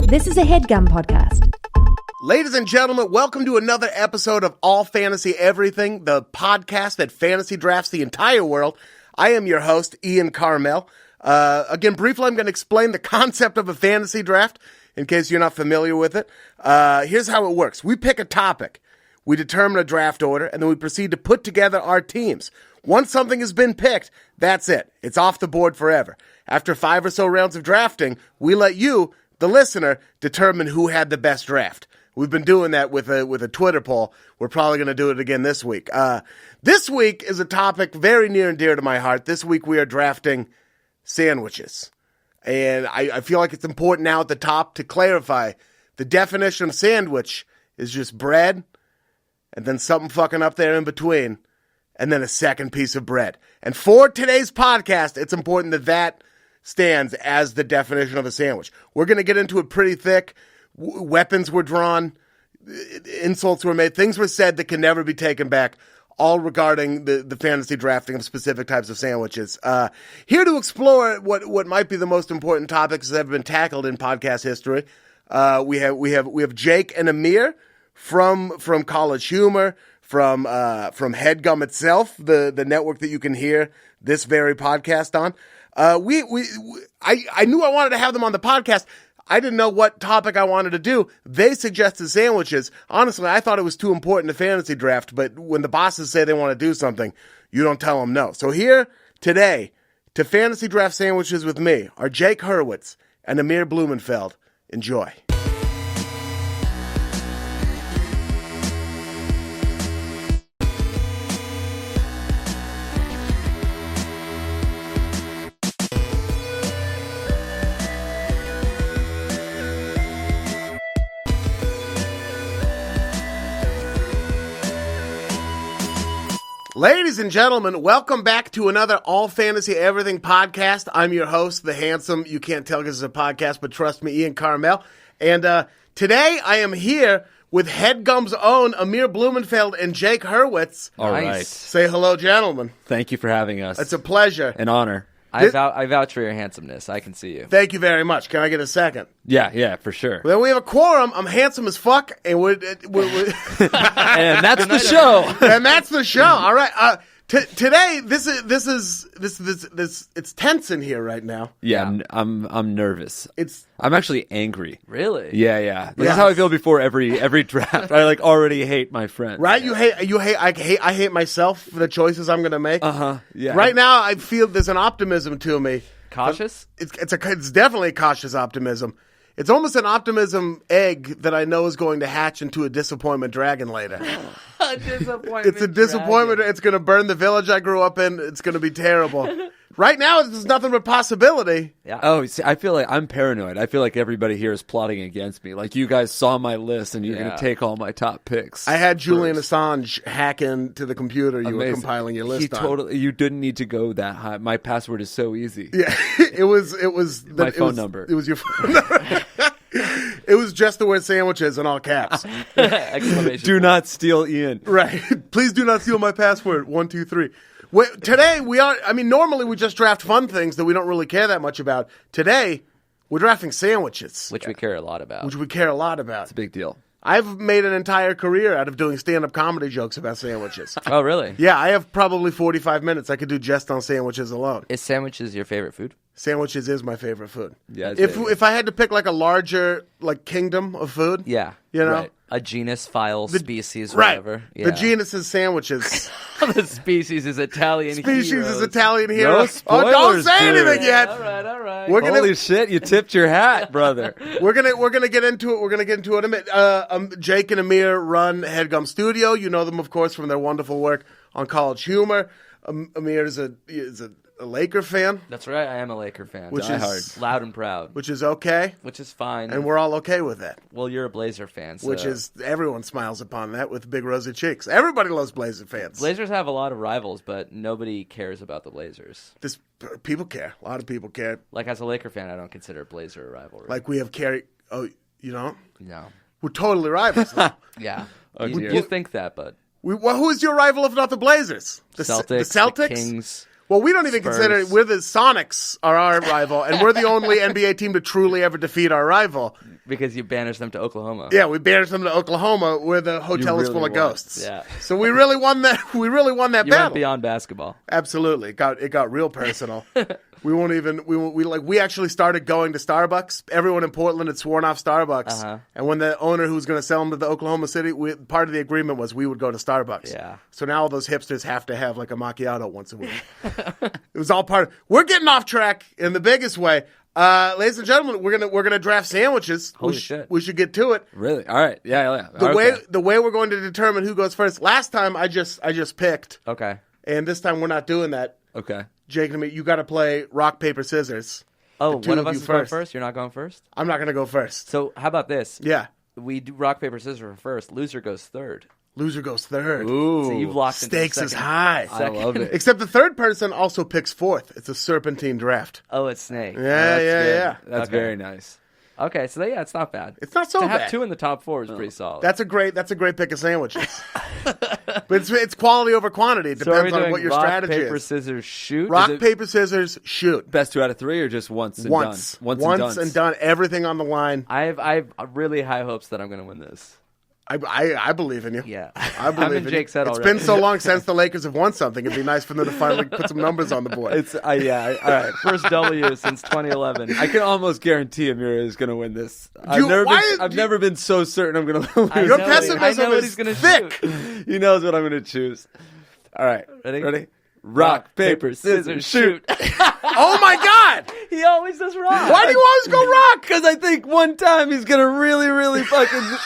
This is a HeadGum podcast. Ladies and gentlemen, welcome to another episode of All Fantasy Everything, the podcast that fantasy drafts the entire world. I am your host, Ian Karmel. Again, briefly, I'm going to explain the concept of a fantasy draft in case you're not familiar with it. Here's how it works. We pick a topic, we determine a draft order, and then we proceed to put together our teams. Once something has been picked, that's it. It's off the board forever. After 5 or so rounds of drafting, we let you, the listener, determine who had the best draft. We've been doing that with a Twitter poll. We're probably going to do it again this week. This week is a topic very near and dear to my heart. This week we are drafting sandwiches. And I feel like it's important now at the top to clarify the definition of sandwich is just bread and then something fucking up there in between and then a second piece of bread. And for today's podcast, it's important that that stands as the definition of a sandwich. We're going to get into it pretty thick. Weapons were drawn, insults were made, things were said that can never be taken back, all regarding the fantasy drafting of specific types of sandwiches. Here to explore what might be the most important topics that have been tackled in podcast history, we have Jake and Amir from College Humor, from HeadGum itself, the network that you can hear this very podcast on. I knew I wanted to have them on the podcast. I didn't know what topic I wanted to do. They suggested sandwiches. Honestly, I thought it was too important to fantasy draft, but when the bosses say they want to do something, you don't tell them no. So here today to fantasy draft sandwiches with me are Jake Hurwitz and Amir Blumenfeld. Enjoy. Ladies and gentlemen, welcome back to another All Fantasy Everything podcast. I'm your host, the handsome, you can't tell because it's a podcast, but trust me, Ian Karmel. And today I am here with HeadGum's own Amir Blumenfeld and Jake Hurwitz. All right. Say hello, gentlemen. Thank you for having us. It's a pleasure. An honor. I vouch for your handsomeness. I can see you. Thank you very much. Can I get a second? Yeah, for sure. Well, we have a quorum. I'm handsome as fuck, and we're And that's the show. And that's the show. All right. Today, this is it's tense in here right now. Yeah. I'm nervous. I'm actually angry. Really? Yeah. This is how I feel before every draft. I already hate my friends. Right? I hate myself for the choices I'm going to make. Yeah. Right now, I feel there's an optimism to me. Cautious? It's definitely a cautious optimism. It's almost an optimism egg that I know is going to hatch into a disappointment dragon later. It's a disappointment. It's going to burn the village I grew up in. It's going to be terrible. Right now, there's nothing but possibility. Yeah. Oh, see, I feel like I'm paranoid. I feel like everybody here is plotting against me. Like you guys saw my list and you're going to take all my top picks. I had Julian Assange hack into the computer you were compiling your list on. You didn't need to go that high. My password is so easy. Yeah, it was my phone number. It was your phone number. It was just the word sandwiches in all caps. Exclamation Do not steal Ian. Right. Please do not steal my password. 1, 2, 3. Today we are. I mean, normally we just draft fun things that we don't really care that much about. Today we're drafting sandwiches, Which we care a lot about. Which we care a lot about. It's a big deal. I've made an entire career out of doing stand-up comedy jokes about sandwiches. Oh, really? Yeah, I have probably 45 minutes I could do just on sandwiches alone. Is sandwiches your favorite food? Sandwiches is my favorite food. Yeah. If I had to pick like a larger kingdom of food, Yeah. you know, Right. A genus, file, species, right? whatever. Yeah. The genus is sandwiches. The species is Italian Species heroes. is Italian heroes. No Oh, don't spoilers, say dude. anything yet. All right. We're gonna Holy shit! You tipped your hat, brother. we're gonna get into it. We're gonna get into it in a minute. Jake and Amir run HeadGum Studio. You know them, of course, from their wonderful work on College Humor. Amir is a Laker fan, That's right. I am a Laker fan. which Die is hard. Loud and proud. which is okay, Which is fine. and we're all okay with that. Well, you're a Blazer fan. So. Which is everyone smiles upon that with big rosy cheeks. Everybody loves Blazer fans. Blazers have a lot of rivals, but nobody cares about the Blazers. People care. A lot of people care. Like, as a Laker fan, I don't consider Blazer a rivalry. Like we have Kerry. Oh, you don't? No. We're totally rivals. Now. Yeah. Oh, you, dear. you think that, but Who is your rival if not the Blazers? The Celtics, The Celtics? the Kings. Well, we don't even Spurs. consider it. We're the Sonics are our rival, and we're the only NBA team to truly ever defeat our rival. Because you banished them to Oklahoma. Yeah, we banished them to Oklahoma, where the hotel is full of ghosts. Yeah. So we really won that. We really won that You battle. went beyond basketball. Absolutely, it got real personal. We actually started going to Starbucks. Everyone in Portland had sworn off Starbucks, and when the owner who was going to sell them to the Oklahoma City, part of the agreement was we would go to Starbucks. Yeah. So now all those hipsters have to have like a macchiato once a week. It was all part of. We're getting off track in the biggest way. Ladies and gentlemen, we're gonna draft sandwiches. Holy shit. We should get to it. Really? All right. Yeah. The way we're going to determine who goes first. Last time I just picked. Okay. And this time we're not doing that. Okay. Jake and me, you got to play rock paper scissors. Oh, The two one of of us you is going first. first? You're not going first? I'm not gonna go first. So how about this? Yeah. We do rock, paper, scissors for first. Loser goes third. Loser goes third. Ooh. So you've locked into the Stakes is second. high. I love it. Except the third person also picks fourth. It's a serpentine draft. Oh, it's Snake. Yeah. That's Okay. very nice. Okay, so yeah, it's not bad. It's not so to bad. have two in the top four is pretty solid. That's a great pick of sandwiches. But it's quality over quantity. It so are we depends on doing what your rock, strategy paper, is. scissors, shoot? Rock, Is it- paper, scissors, shoot. Best 2 out of 3 or just once and Once. done? Once and done. Everything on the line. I have really high hopes that I'm going to win this. I believe in you. Yeah. I believe I'm in in Jake's you. head It's already. been so long since the Lakers have won something. It'd be nice for them to finally put some numbers on the board. It's all right. First W since 2011. I can almost guarantee Amir is going to win this. why- I've never been so certain I'm going to lose. I Your know pessimism I know what is he's gonna thick. shoot. He knows what I'm going to choose. All right. Ready? Rock, paper, scissors, shoot. Oh my God! He always does rock. Why do you always go rock? Because I think one time he's going to really fucking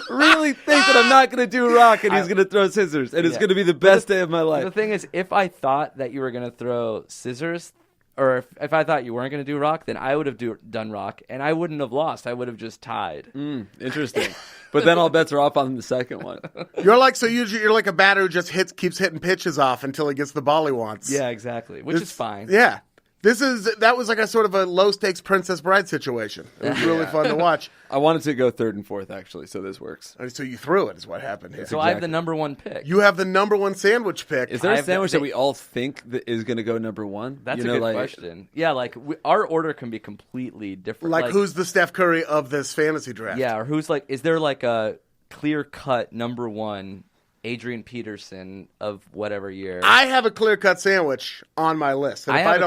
really think that I'm not going to do rock and he's going to throw scissors. And it's Yeah. going to be the best day of my The life. thing is, if I thought that you were going to throw scissors, or if I thought you weren't going to do rock, then I would have done rock, and I wouldn't have lost. I would have just tied. Interesting. But then all bets are off on the second one. You're like a batter who just keeps hitting pitches off until he gets the ball he wants. Yeah, exactly. Which is fine. Yeah. That was like a sort of a low stakes Princess Bride situation. It was really fun to watch. I wanted to go third and fourth, actually, so this works. So you threw it is what happened here. So I have the number one pick. You have the number one sandwich pick. Is there a I've- sandwich that we all think that is going to go number one? That's You a know, good like, question. Yeah, like our order can be completely different. like who's the Steph Curry of this fantasy draft? Yeah, or who's like? Is there like a clear cut number one? Adrian Peterson of whatever year. I have a clear cut sandwich on my list. And if I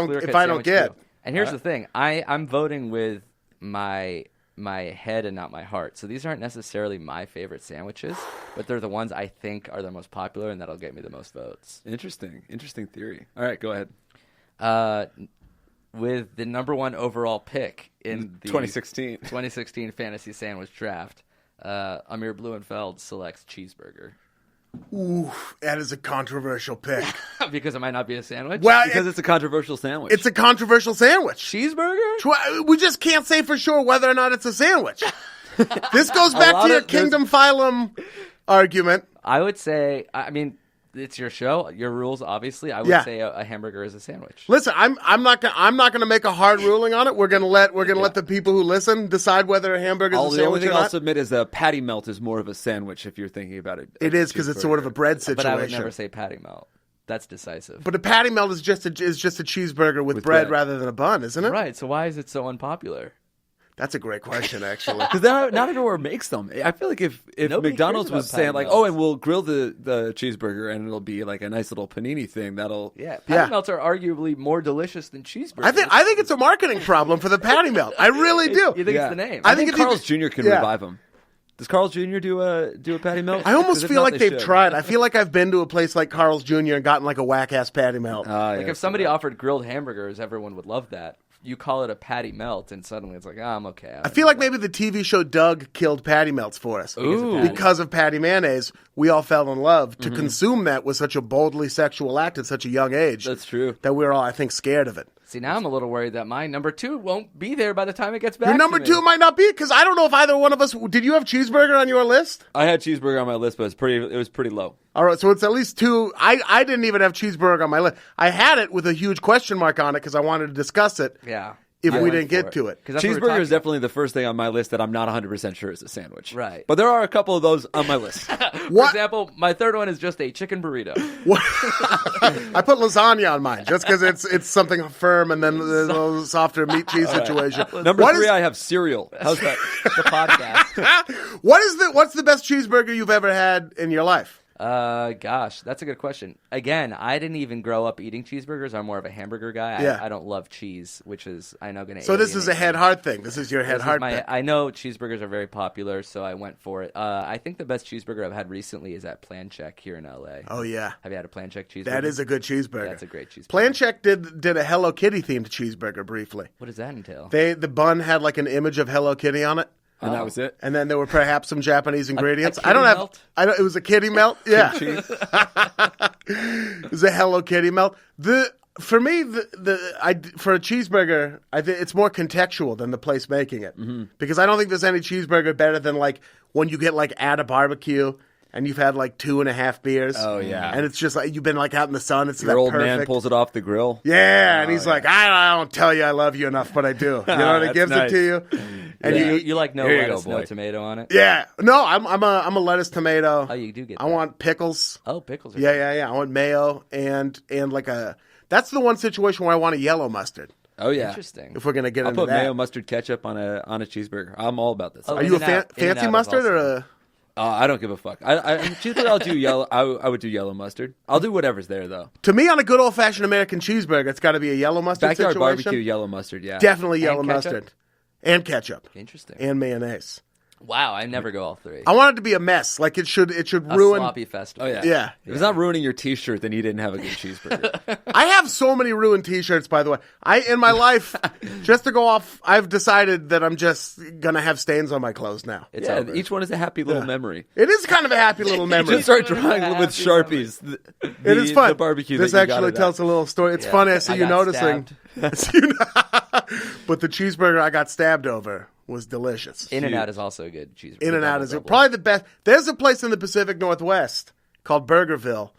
don't get, and here's the thing, I'm voting with my head and not my heart. So these aren't necessarily my favorite sandwiches, but they're the ones I think are the most popular, and that'll get me the most votes. Interesting theory. All right, go ahead. With the number one overall pick in the 2016 fantasy sandwich draft, Amir Blumenfeld selects cheeseburger. ooh, that is a controversial pick. Because it might not be a sandwich. Well, Because it's a controversial sandwich. it's a controversial sandwich. Cheeseburger? We just can't say for sure whether or not it's a sandwich. This goes back lot to your of- there's- kingdom phylum argument. I would say, I mean, it's your show, your rules. Obviously, I would Yeah. say a hamburger is a sandwich. Listen, I'm not gonna make a hard ruling on it. We're gonna let the people who listen decide whether a hamburger is a the only sandwich thing or I'll not. submit is a patty melt is more of a sandwich if you're thinking about it. It is because it's sort of a bread situation. But I would never say patty melt. That's decisive. But a patty melt is just a cheeseburger with bread bread. rather than a bun, isn't it? Right. So why is it so unpopular? That's a great question, actually. Because not everywhere makes them. I feel like if Nobody McDonald's cares was about saying patty like, melts. oh, and we'll grill the cheeseburger and it'll be like a nice little panini thing, that'll Yeah. Patty Yeah. melts are arguably more delicious than cheeseburgers. I think it's a marketing problem for the patty melt. I really do. You think it's the name? I I think think if you- Carl's Jr. can yeah. revive them. Does Carl's Jr. do a patty melt? I almost 'Cause if feel not, like they they've should. tried. I feel like I've been to a place like Carl's Jr. and gotten like a whack ass patty melt. Like if somebody offered grilled hamburgers, everyone would love that. You call it a patty melt, and suddenly it's like, I'm okay. I feel like maybe the TV show Doug killed patty melts for us. Ooh. Because of patty mayonnaise, we all fell in love. To consume that was such a boldly sexual act at such a young age. That's true. That we were all, I think, scared of it. See, now I'm a little worried that my number two won't be there by the time it gets back. Your number to me. two might not be, because I don't know if either one of us... Did you have cheeseburger on your list? I had cheeseburger on my list, but it was pretty low. All right, so it's at least two. I didn't even have cheeseburger on my list. I had it with a huge question mark on it because I wanted to discuss it. Yeah. if I we went didn't for get it. to it. 'Cause that's what we're Cheeseburger talking is definitely the first thing on my list that I'm not 100% sure is a sandwich. Right. But there are a couple of those on my list. about. For What? example, my third one is just a chicken burrito. I put lasagna on mine just because it's something firm and then there's a little softer meat cheese situation. Number What 3, is- I have cereal. How's that? The podcast. What's the best cheeseburger you've ever had in your life? Gosh, that's a good question. Again, I didn't even grow up eating cheeseburgers. I'm more of a hamburger guy. Yeah. I don't love cheese, which is I know going to. So this is a head heart thing. This is your head heart thing. I know cheeseburgers are very popular, so I went for it. I think the best cheeseburger I've had recently is at Plan Check here in LA. Oh yeah, Have you had a Plan Check cheeseburger? that is a good cheeseburger. That's a great cheeseburger. Plan Check did a Hello Kitty themed cheeseburger briefly. What does that entail? The bun had like an image of Hello Kitty on it. And that was it. And then there were perhaps some Japanese ingredients. kitty I don't have. melt? It was a kitty melt. Yeah, Cheese. it was a Hello Kitty melt. For me, for a cheeseburger, I think it's more contextual than the place making it, because I don't think there's any cheeseburger better than like when you get like at a barbecue and you've had like 2.5 beers. Oh, yeah. and it's just like you've been like out in the sun. It's Your that old perfect. man pulls it off the grill. Yeah, and he's like, I don't tell you I love you enough, but I do. You know, and he That's gives nice. it to you. And you like no Here you go, lettuce, no boy. tomato on it? yeah, no, I'm a lettuce tomato. Oh, you do get I that. want pickles. Oh, pickles are Yeah. I want mayo and like a. That's the one situation where I want a yellow mustard. Oh yeah. interesting. If we're gonna get I'll into put that, mayo, mustard, ketchup on a cheeseburger. I'm all about this. Oh, are you a In-N-Out- fancy In-N-Out is mustard or also- a? I don't give a fuck. Cheeseburger, I'll do yellow. I would do yellow mustard. I'll do whatever's there though. To me, on a good old fashioned American cheeseburger, it's got to be a yellow mustard Backyard situation. barbecue, yellow mustard. Yeah. Definitely yellow And ketchup? mustard and ketchup Interesting. and mayonnaise. Wow, I never go all three. I want it to be a mess. Like it should A ruin. sloppy festival. Oh yeah. Yeah. If it's not ruining your T-shirt, then you didn't have a good cheeseburger. I have so many ruined T-shirts, by the way. In my life, just to go off, I've decided that I'm just gonna have stains on my clothes now. It's yeah. over. Each one is a happy little memory. It is kind of a happy little memory. Just start drawing with Sharpies. It is fun. The barbecue. This that you got actually it tells at. a little story. It's Yeah. funny. I see I you got noticing. But the cheeseburger I got stabbed over was delicious. In-N-Out is also a good cheeseburger. In-N-Out is Double. probably the best. There's a place in the Pacific Northwest called Burgerville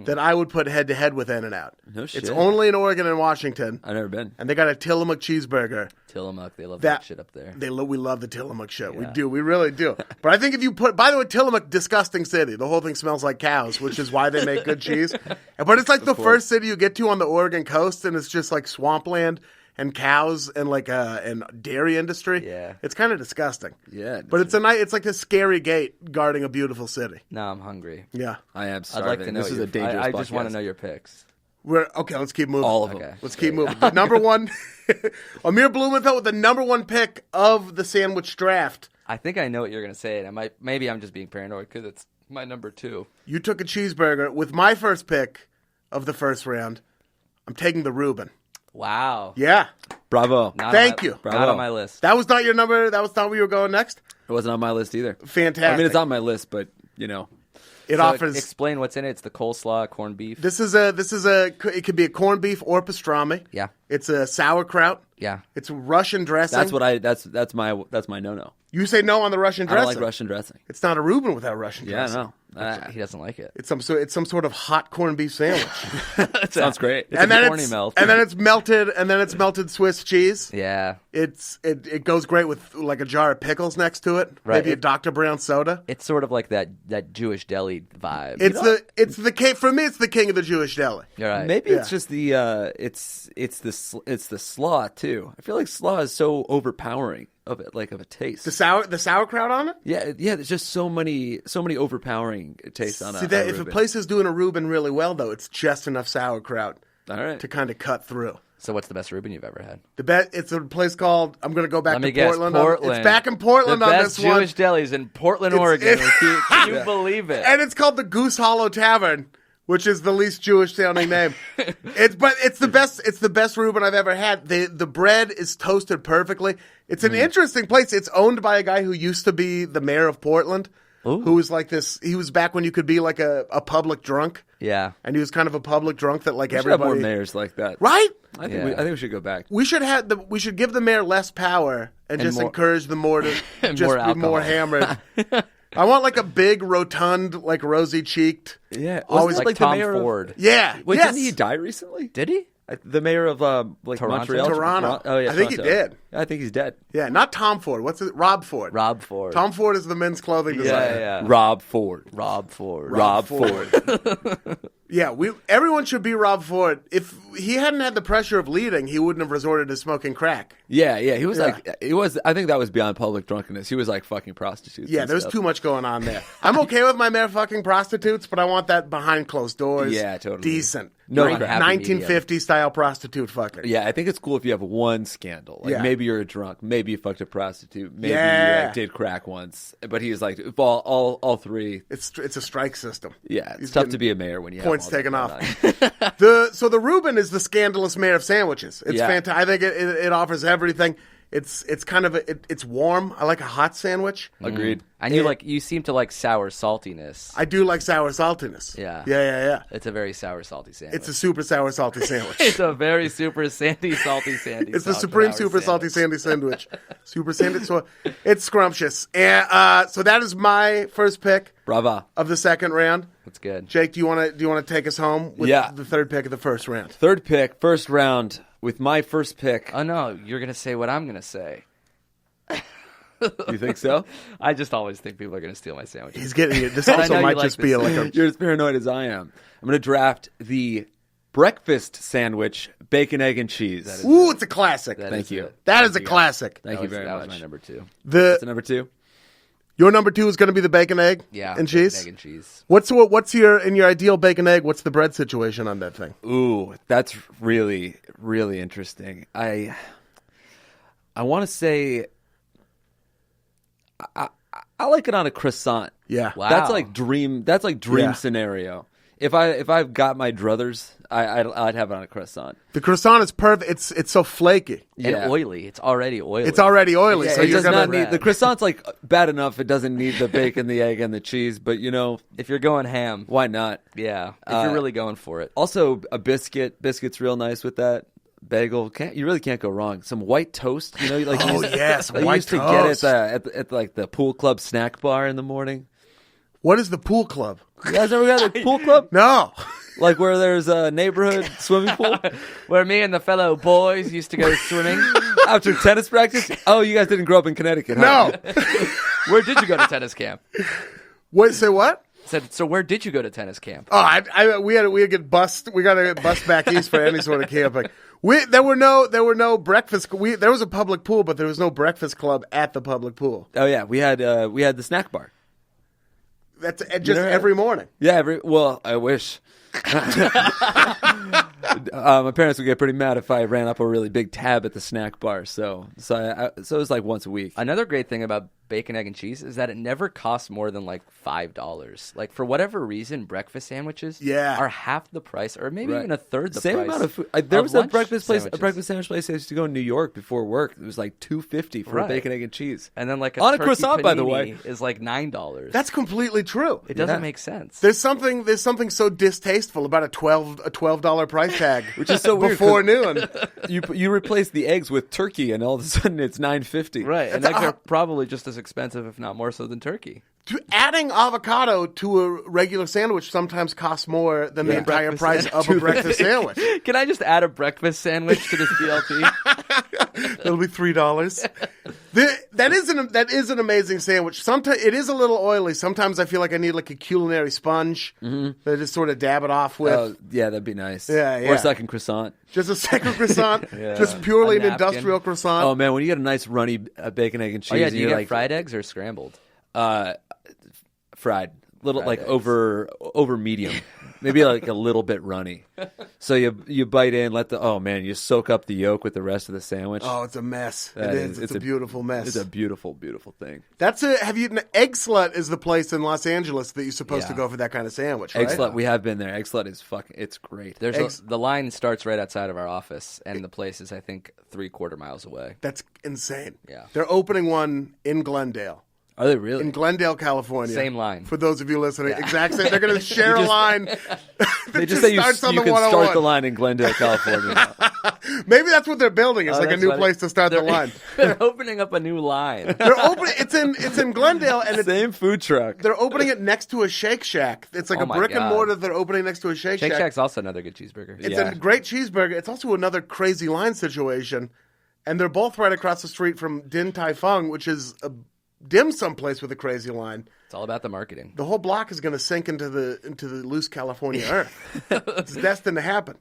that I would put head to head with In-N-Out. No shit. It's only in Oregon and Washington, I've never been. and they got a Tillamook cheeseburger. Tillamook, they love That- that shit up there. We love the Tillamook shit. We Yeah. do. We really do. But I think if you put, by the way, Tillamook, disgusting city. The whole thing smells like cows, which is why they make good cheese. But it's like the first city you get to on the Oregon coast, and it's just like swampland and cows and like and dairy industry. Yeah. It's kind of disgusting. Yeah. But it's like a scary gate guarding a beautiful city. No, I'm hungry. Yeah. I am I'd starving. like to know. This is a dangerous I just want podcast. to know your picks. We're okay. Let's keep moving. All of them. Okay. Let's keep moving. The number one, Amir Blumenfeld with the number one pick of the sandwich draft. I think I know what you're gonna say, and maybe I'm just being paranoid because it's my number 2. You took a cheeseburger with my first pick of the first round. I'm taking the Reuben. Wow. Yeah. Bravo. Not Thank on my, you. Not Bravo. on my list. That was not your number. That was not where you were going next. It wasn't on my list either. Fantastic. I mean, it's on my list, but you know, It So offers. explain what's in it. It's the coleslaw, corned beef. This is a. It could be a corned beef or pastrami. Yeah. It's a sauerkraut. Yeah. It's Russian dressing. that's my no. You say no on the Russian I dressing. don't like Russian dressing. It's not a Reuben without Russian Yeah, dressing. no. He doesn't like it. It's some sort of hot corned beef sandwich. Sounds great. It's a corny melt. and then it's melted Swiss cheese. Yeah. It goes great with like a jar of pickles next to it. Right. Maybe a Dr. Brown soda. It's sort of like that Jewish deli vibe. It's the king for me. It's the king of the Jewish deli. You're right. Maybe Yeah. it's just the it's the slaw too. I feel like slaw is so overpowering of a taste. The sauerkraut on it. Yeah. There's just so many overpowering tastes on See a that if a Reuben. place is doing a Reuben really well, though, it's just enough sauerkraut All right. to kind of cut through. So what's the best Reuben you've ever had? It's a place called. I'm going to go back Let to me guess. Portland. Portland. It's back in Portland the on best this one. Jewish delis in Portland, It's- Oregon. it's- Can you believe it? And it's called the Goose Hollow Tavern, which is the least Jewish sounding name. It's the best. It's the best Reuben I've ever had. The bread is toasted perfectly. It's an interesting place. It's owned by a guy who used to be the mayor of Portland. Ooh. Who was like this? He was back when you could be like a public drunk, Yeah. and he was kind of a public drunk that like We should have everybody. more mayors like that. Right? I think Yeah. we should go back. We should give the mayor less power and just more- encourage them more to And just more be more alcohol. hammered. I want like a big, rotund, like rosy cheeked. Yeah. Always Wasn't Like it the Tom mayor of- Ford. Yeah. Wait, yes. didn't he die recently? Did he? The mayor of like Toronto? Montreal. Toronto. Oh yeah, I think he Toronto. did. I think he's dead. Yeah, not Tom Ford. What's it? Rob Ford. Rob Ford. Tom Ford is the men's clothing designer. Yeah. Rob Ford. Rob Ford. Rob Ford. Yeah, everyone should be Rob Ford. If he hadn't had the pressure of leading, he wouldn't have resorted to smoking crack. Yeah. He was I think that was beyond public drunkenness. He was like fucking prostitutes. Yeah, and there's stuff. too much going on there. I'm okay with my mayor fucking prostitutes, but I want that behind closed doors. Yeah, totally. Decent. No Like crap. 1950 style prostitute fucking. Yeah, I think it's cool if you have one scandal. Like Yeah. maybe you're a drunk, maybe you fucked a prostitute, maybe Yeah. you did crack once. But he's like, if all three. It's a strike system. Yeah, it's He's tough getting to be a mayor when you have points all that taken going off. on. So the Reuben is the scandalous mayor of sandwiches. It's Yeah. fantastic. I think it offers everything. It's kind of it's warm. I like a hot sandwich. Agreed. And you seem to like sour saltiness. I do like sour saltiness. Yeah. Yeah. It's a very sour salty sandwich. It's a super sour salty sandwich. It's a very super sandy, salty. It's the supreme sour super salty sandwich. sandy sandwich. Super sandy. So it's scrumptious. And so that is my first pick Brava. of the second round. That's good. Jake, do you want to take us home with Yeah. the third pick of the first round? Third pick, first round, with my first pick. Oh no, you're gonna say what I'm gonna say. You think so? I just always think people are gonna steal my sandwiches. He's getting it. This I also know you might like just be this like a You're as paranoid as I am. I'm going to draft the breakfast sandwich, bacon, egg, and cheese. Ooh, it's a classic. Thank you. That is a classic. Thank you very that much. was my number two. That's number two. Your number two is going to be the bacon, egg, Yeah, and cheese. Egg and cheese. What's in your ideal bacon egg? What's the bread situation on that thing? Ooh, that's really, really interesting. I want to say I like it on a croissant. Yeah. Wow. That's like dream. That's like dream Yeah. scenario. If I've got my druthers, I'd have it on a croissant. The croissant is perfect. It's so flaky. Yeah. And oily. It's already oily. It's already oily, Yeah, so it you're does gonna not need the croissant's like bad enough. It doesn't need the bacon, the egg, and the cheese. But If you're going ham, why not? yeah. If you're really going for it. Also, a biscuit. Biscuit's real nice with that. Bagel. You really can't go wrong. Some white toast. Like Oh, yes, like you white used to toast. get at like the pool club snack bar in the morning. What is the pool club? You guys ever got the pool club? No. Like where there's a neighborhood swimming pool Where me and the fellow boys used to go swimming. after tennis practice? Oh, you guys didn't grow up in Connecticut, huh? No. Where did you go to tennis camp? Wait, say what? Said, so where did you go to tennis camp? Oh, we had to get bust. We got to get bust back east for any sort of camping. There were no breakfast. There was a public pool, but there was no breakfast club at the public pool. Oh yeah, we had the snack bar. That's just every morning. Yeah, I wish. My parents would get pretty mad if I ran up a really big tab at the snack bar. So it was like once a week. Another great thing about bacon, egg, and cheese is that it never costs more than like $5. Like for whatever reason, breakfast sandwiches are half the price, or maybe even a third the Same price. amount of food. There was a lunch breakfast sandwiches. sandwich place I used to go in New York before work. It was like $2.50 for a Right. bacon, egg, and cheese. And then like On a turkey croissant, by the panini way. is like $9. That's completely true. It doesn't Yeah. make sense. There's something so distasteful about a $12 price tag, Which is so weird, before 'cause noon. You replace the eggs with turkey, and all of a sudden it's $9.50. Right, and eggs are probably just as expensive, if not more so, than turkey. Adding avocado to a regular sandwich sometimes costs more than the entire Breakfast price of a breakfast sandwich. Can I just add a breakfast sandwich to this BLT? That'll be $3. That is an amazing sandwich. Sometimes it is a little oily. Sometimes I feel like I need like a culinary sponge that I just sort of dab it off with. Oh, yeah, that'd be nice. Yeah, Or yeah. a second croissant. Just a second croissant, just purely A an napkin. industrial croissant. Oh man, when you get a nice runny bacon, egg, and cheese, Oh yeah, and do you you're get like fried eggs or scrambled? fried, Fried like eggs. over medium, maybe like a little bit runny. So you bite in, you soak up the yolk with the rest of the sandwich. Oh, it's a mess. That It is. It's a beautiful mess. It's a beautiful, beautiful thing. Have you? Egg Slut is the place in Los Angeles that you're supposed to Yeah. go for that kind of sandwich, right? Egg Slut, we have been there. Egg Slut is it's great. The line starts right outside of our office, and the place is, I think, 3/4 miles away. That's insane. Yeah. They're opening one in Glendale. Are they really? in Glendale, California. Same line. For those of you listening, exact same. They're going to share a line. They just say you can starts on the start 101. the line in Glendale, California. Maybe that's what they're building. It's like a That's new funny. place to start the line. They're opening up a new line. They're opening. It's in Glendale, and it's, Same food truck. they're opening it next to a Shake Shack. It's like Oh a my brick and God. mortar. They're opening next to a Shake Shake Shack. Shack's also another good cheeseburger. It's Yeah. a great cheeseburger. It's also another crazy line situation, and they're both right across the street from Din Tai Fung, which is a dim sum place with a crazy line. It's all about the marketing. The whole block is going to sink into the loose California earth. It's destined to happen.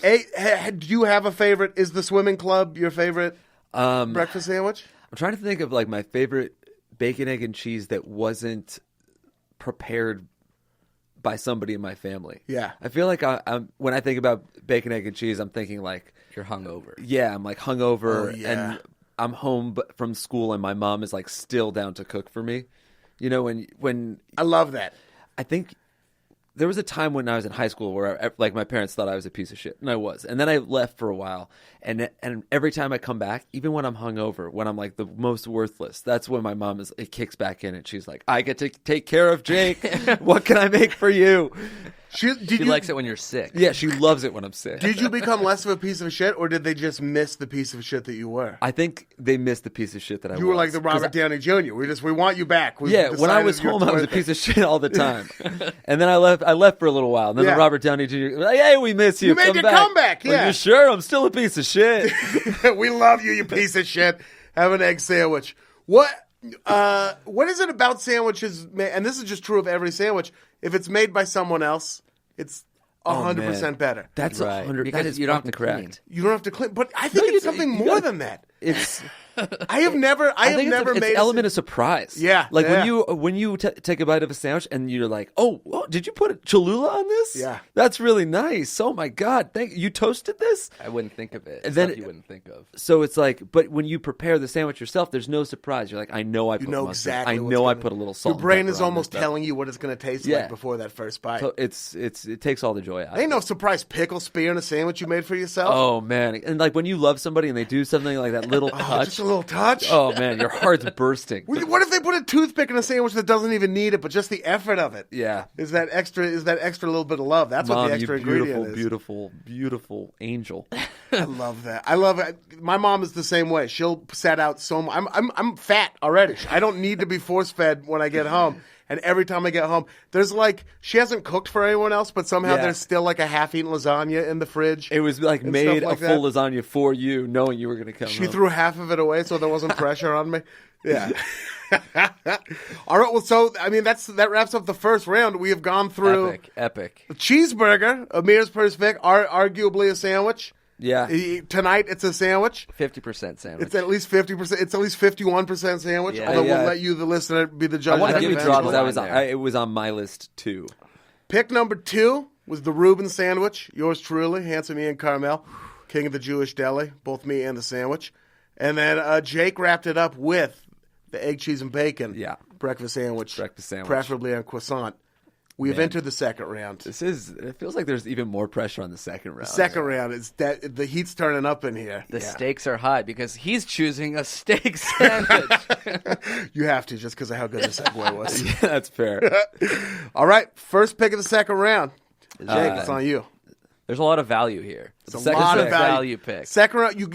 Do you have a favorite? Is the swimming club your favorite breakfast sandwich? I'm trying to think of like my favorite bacon, egg, and cheese that wasn't prepared by somebody in my family. Yeah. I feel like I'm when I think about bacon, egg, and cheese, I'm thinking like, You're hungover. yeah, I'm like hungover Oh, yeah. and I'm home from school and my mom is like still down to cook for me. You know, when I love that. I think there was a time when I was in high school where like my parents thought I was a piece of shit, and I was. And then I left for a while, and every time I come back, even when I'm hungover, when I'm like the most worthless, that's when my mom it kicks back in, and she's like, "I get to take care of Jake. What can I make for you?" She likes it when you're sick. Yeah, she loves it when I'm sick. Did you become less of a piece of shit, or did they just miss the piece of shit that you were? I think they missed the piece of shit that I was. You were like the 'Cause Robert Downey Jr. We want you back. We Yeah, when I decided was you're home, I was a worth piece it. of shit all the time, and then I left for a little while. And then Yeah. the Robert Downey Jr. was like, "Hey, we miss you. You made Come your back." comeback, Like, yeah. you sure? I'm still a piece of shit. We love you, you piece of shit. Have an egg sandwich. What is it about sandwiches? And this is just true of every sandwich. If it's made by someone else, it's 100% better. That's Right. 100. Because That is you don't have to correct. clean. You don't have to clean, but I think it's something more than that. It's. I have never it's made an element of surprise. Yeah, like yeah. when you take a bite of a sandwich and you're like, "Oh, whoa, did you put a Cholula on this? Yeah. that's really nice. Oh my god, thank you toasted this." I wouldn't think of it. And Stuff then- you wouldn't think of. So it's like, but when you prepare the sandwich yourself, there's no surprise. You're like, I know I put know mustard. exactly. I what's know I gonna- put a little salt. Your brain and is pepper on almost this telling you what it's going to taste Yeah. like before that first bite. stuff. So it takes all the joy out. Ain't no surprise pickle spear in a sandwich you made for yourself. Oh man, and like when you love somebody and they do something like that little Oh, touch. just a little touch. Oh man, your heart's bursting. What if they put a toothpick in a sandwich that doesn't even need it, but just the effort of it? Yeah. Is that extra little bit of love? That's what Mom, the extra you beautiful, ingredient is. beautiful, beautiful angel. I love that. I love it. My mom is the same way. She'll set out so much. I'm fat already. I don't need to be force fed when I get home. And every time I get home, there's like she hasn't cooked for anyone else, but somehow Yeah. there's still like a half-eaten lasagna in the fridge. It was like and made stuff like a full that. lasagna for you, knowing you were going to come. She home. threw half of it away so there wasn't pressure on me. Yeah. All right. Well, so I mean that wraps up the first round. We have gone through Epic. cheeseburger, Amir's perfect, arguably a sandwich. Yeah. Tonight it's a sandwich. 50% sandwich. It's at least 50%. It's at least 51% sandwich. Yeah. Although Yeah. we'll let you, the listener, be the I judge. want of to give that it draw eventually. because there. it was on my list too. Pick number 2 was the Reuben sandwich. Yours truly, handsome Ian Karmel, king of the Jewish deli. Both me and the sandwich. And then Jake wrapped it up with the egg, cheese, and bacon. Yeah. Breakfast sandwich. Breakfast sandwich. Preferably on croissant. We have entered the second round. It feels like there's even more pressure on the second round. Second round is that the heat's turning up in here. The stakes are high because he's choosing a steak sandwich. You have to just because of how good the segue was. Yeah, that's fair. All right, first pick of the second round. Jake, it's on you. There's a lot of value here. It's a Second lot of pick. value. pick. Second round, you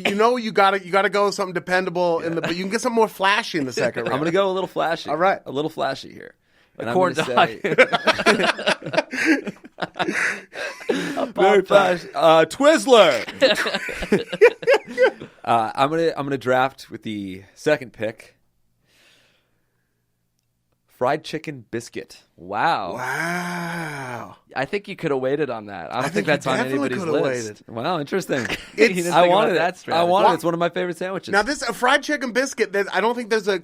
gotta go with something dependable but you can get something more flashy in the second round. I'm going to go a little flashy. All right. A little flashy here. And corn I'm dog. gonna say- Very flashy. Twizzler. I'm gonna draft with the second pick. Fried chicken biscuit. Wow. Wow. I think you could have waited on that. I don't think think that's you on definitely anybody's coulda list. waited. Wow, interesting. You didn't I think wanted about it. that strategy. I wanted it. Wow. It's one of my favorite sandwiches. Now a fried chicken biscuit, I don't think there's a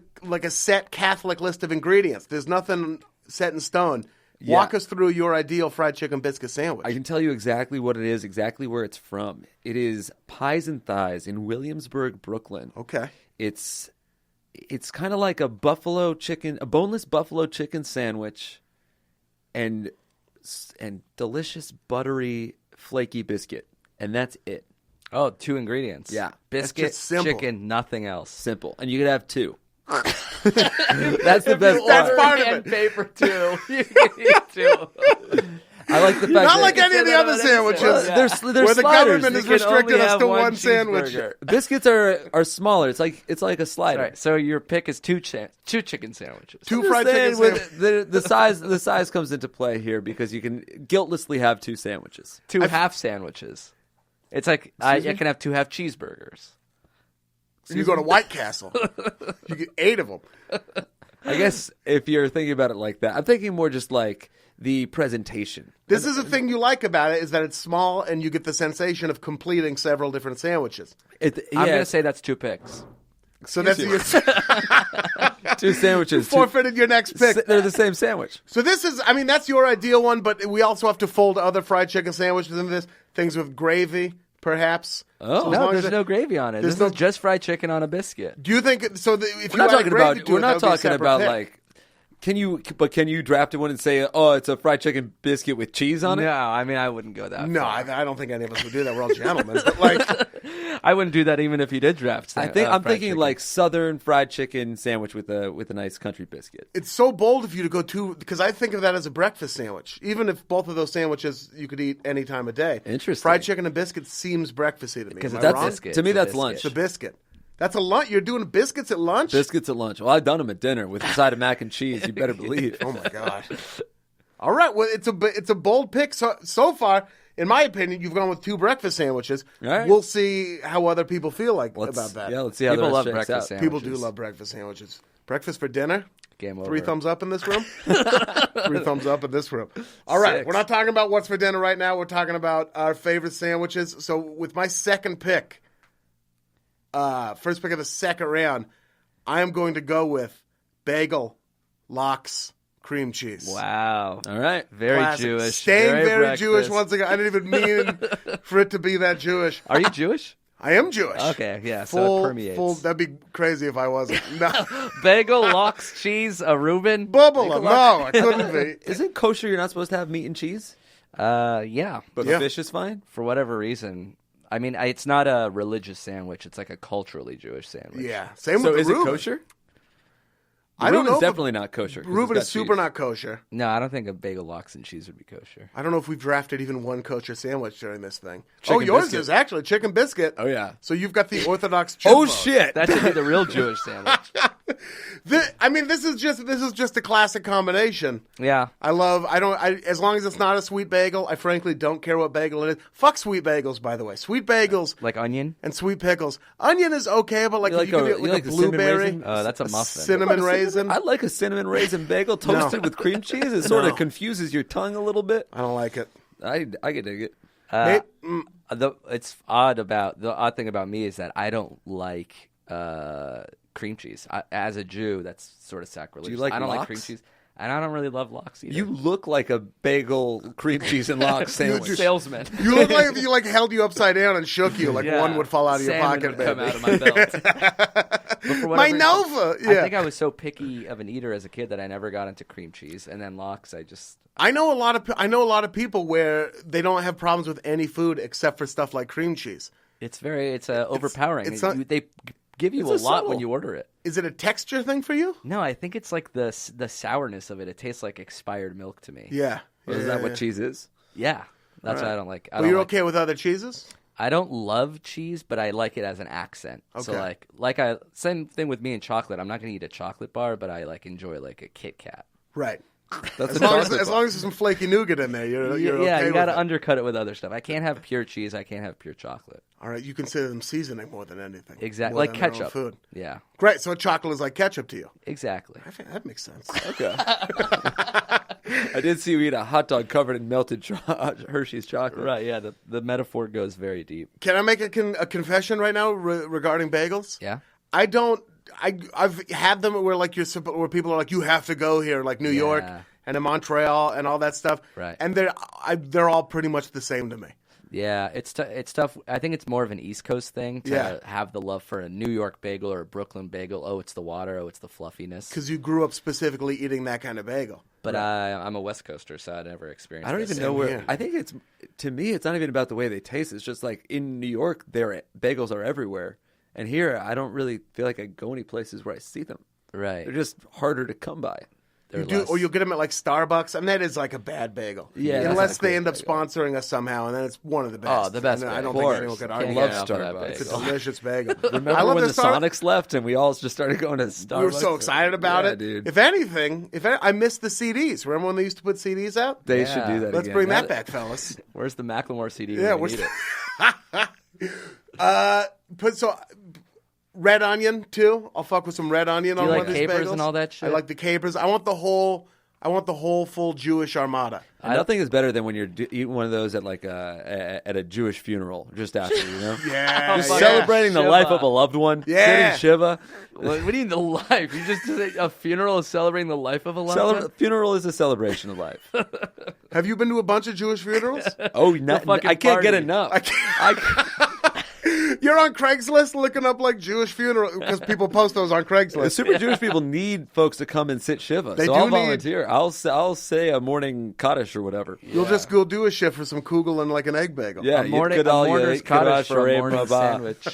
set Catholic list of ingredients. There's nothing set in stone. Walk us through your ideal fried chicken biscuit sandwich. I can tell you exactly what it is, exactly where it's from. It is Pies and Thighs in Williamsburg, Brooklyn. Okay. It's kind of like a boneless buffalo chicken sandwich, and delicious buttery flaky biscuit, and that's it. Oh, 2 ingredients. Yeah. Biscuit, just simple. chicken, nothing else. Simple, and you could have 2. That's the best That's part. part of And it. paper too. You can eat two. I like the fact Not that like any of the other sandwiches. Well, they're Where the sliders. government They is can restricted only us have to one one sandwich. cheeseburger. Biscuits are smaller. It's like a slider. All right, so your pick is two chicken sandwiches. Two I'm just fried chicken saying sandwiches. the size comes into play here because you can guiltlessly have two sandwiches. Two half sandwiches. It's like I can have two half cheeseburgers. And you go to White Castle. You get 8 of them. I guess if you're thinking about it like that, I'm thinking more just like the presentation. This is the thing you like about it, is that it's small and you get the sensation of completing several different sandwiches. I'm going to say that's two picks. So that's your two sandwiches. forfeited your next pick. They're the same sandwich. So this is, I mean, that's your ideal one, but we also have to fold other fried chicken sandwiches into this. Things with gravy, perhaps. Oh. So as No, long as there's no gravy on it. there's This no- is just fried chicken on a biscuit. Do you think so? If We're you not add talking gravy about. to We're it, not that would be a talking separate about pick. like. Can you draft one and say, oh, it's a fried chicken biscuit with cheese on it? No, I mean I wouldn't go that No, far. I don't think any of us would do that. We're all gentlemen. But like, I wouldn't do that even if you did draft. I'm fried thinking chicken. like Southern fried chicken sandwich with a nice country biscuit. it's so bold of you to go to, because I think of that as a breakfast sandwich. Even if both of those sandwiches you could eat any time of day. Interesting. Fried chicken and biscuit seems breakfasty to me. Because Am I it's a wrong? biscuit. To me, It's a that's biscuit. lunch. It's a biscuit. That's a lunch. You're doing biscuits at lunch? Biscuits at lunch. Well, I've done them at dinner with a side of mac and cheese. You better believe. Oh my god! All right, well, it's a bold pick so far. In my opinion, you've gone with 2 breakfast sandwiches. All right. We'll see how other people feel like Let's- about that. Yeah, let's see how People the love rest shakes breakfast out. sandwiches. People do love breakfast sandwiches. Breakfast for dinner. Game over. 3 thumbs up in this room. 3 thumbs up in this room. All right, 6. we're not talking about what's for dinner right now. We're talking about our favorite sandwiches. So with my second pick, first pick of the second round, I am going to go with bagel, lox, cream cheese. Wow. All right. Very Classic. Jewish. Staying very breakfast. Jewish once again. I didn't even mean for it to be that Jewish. Are you Jewish? I am Jewish. Okay, yeah, so it permeates. That'd be crazy if I wasn't. No. Bagel, lox, cheese, a Reuben. Bubble. No, I couldn't be. Isn't kosher you're not supposed to have meat and cheese? Yeah. But Yeah. fish is fine? For whatever reason. I mean, it's not a religious sandwich. It's like a culturally Jewish sandwich. Yeah. Same So with is the it Reuben. kosher? I don't know. Reuben's if definitely not kosher. 'cause Reuben it's is got super cheese. not kosher. No, I don't think a bagel, lox, and cheese would be kosher. I don't know if we've drafted even one kosher sandwich during this thing. Chicken yours biscuit. is actually chicken biscuit. Oh, yeah. So you've got the Orthodox. Oh, chip bone. shit. That should be the real Jewish sandwich. I mean, this is just a classic combination. Yeah. As long as it's not a sweet bagel, I frankly don't care what bagel it is. Fuck sweet bagels, by the way. Sweet bagels Like onion? and sweet pickles. Onion is okay, but like You if like you a- could get you like like a a cinnamon blueberry, raisin? That's a muffin. cinnamon raisin. I like a cinnamon raisin bagel toasted with cream cheese. It sort of confuses your tongue a little bit. I don't like it. I can dig it. The odd thing about me is that I don't like cream cheese. As a Jew, that's sort of sacrilegious. Do you like I don't like lox? cream cheese, and I don't really love lox either. You look like a bagel, cream cheese, and lox sandwich. salesman. You look like if you like held you upside down and shook you, like Yeah. one would fall out of your Salmon pocket, would come baby. out of my belt. But for My whatever- Nova. Yeah. I think I was so picky of an eater as a kid that I never got into cream cheese, and then lox, I know a lot of people where they don't have problems with any food except for stuff like cream cheese. it's overpowering. it's not- They give you It's a lot subtle. when you order it. Is it a texture thing for you? No, I think it's like the sourness of it. It tastes like expired milk to me. Yeah. Isn't that what cheese is? Yeah, that's what I don't like. But you're okay with other cheeses? I don't love cheese, but I like it as an accent. So Okay. same thing with me and chocolate. I'm not going to eat a chocolate bar, but I enjoy like a Kit Kat. Right. That's As a long as, chocolate as bar. long as there's some flaky nougat in there, you're yeah, okay you got with to it. undercut it with other stuff. I can't have pure cheese. I can't have pure chocolate. All right, you consider them seasoning more than anything. Exactly, More like than their own ketchup. Food. Yeah, Great. So chocolate is like ketchup to you. exactly. I think that makes sense. Okay. I did see you eat a hot dog covered in melted Hershey's chocolate. Right? Yeah, the metaphor goes very deep. Can I make a confession right now regarding bagels? Yeah. I don't. I've had them where like where people are like, you have to go here, like New York and in Montreal and all that stuff. Right. And they're all pretty much the same to me. Yeah, it's tough. I think it's more of an East Coast thing to have the love for a New York bagel or a Brooklyn bagel. Oh, it's the water. Oh, it's the fluffiness. Because you grew up specifically eating that kind of bagel. But I'm a West Coaster, so I never experienced. I don't this. even know where. here. I think to me, it's not even about the way they taste. It's just like in New York, bagels are everywhere, and here I don't really feel like I go any places where I see them. Right. They're just harder to come by. You do, or you'll get them at like Starbucks, and that is like a bad bagel. Yeah, that's unless not a they great end up bagel. sponsoring us somehow, and then it's one of the best. Oh, the best And I don't bagel. think anyone could Can't argue. get love enough of that Starbucks. It's a bagel. delicious bagel. Remember I love when the Star- Sonics left and we all just started going to Starbucks? We were so excited about Yeah, it. dude. If anything, I missed the CDs. Remember when they used to put CDs out? They Yeah. should do that Let's again. bring that back, fellas. Where's the Macklemore CD? Yeah, when we need it? Red onion too. I'll fuck with some red onion on you one like of these capers bagels. and all that shit? I like the capers. I want the whole full Jewish armada. Nothing is better than when you're eating one of those at like at a Jewish funeral just after, you know? Yeah, Just yeah. celebrating the Shiva. life of a loved one. Yeah. Getting Shiva. What do you mean the life? You just did a funeral is celebrating the life of a loved one? Funeral is a celebration of life. Have you been to a bunch of Jewish funerals? Oh, fucking I can't get party. enough. You're on Craigslist looking up like Jewish funeral because people post those on The Craigslist. super Jewish people need folks to come and sit Shiva. They so do I'll need- volunteer. I'll say a morning Kaddish or whatever. You'll just go do a shift for some kugel and like an egg bagel. Yeah, A mourner's cottage for a morning sandwich.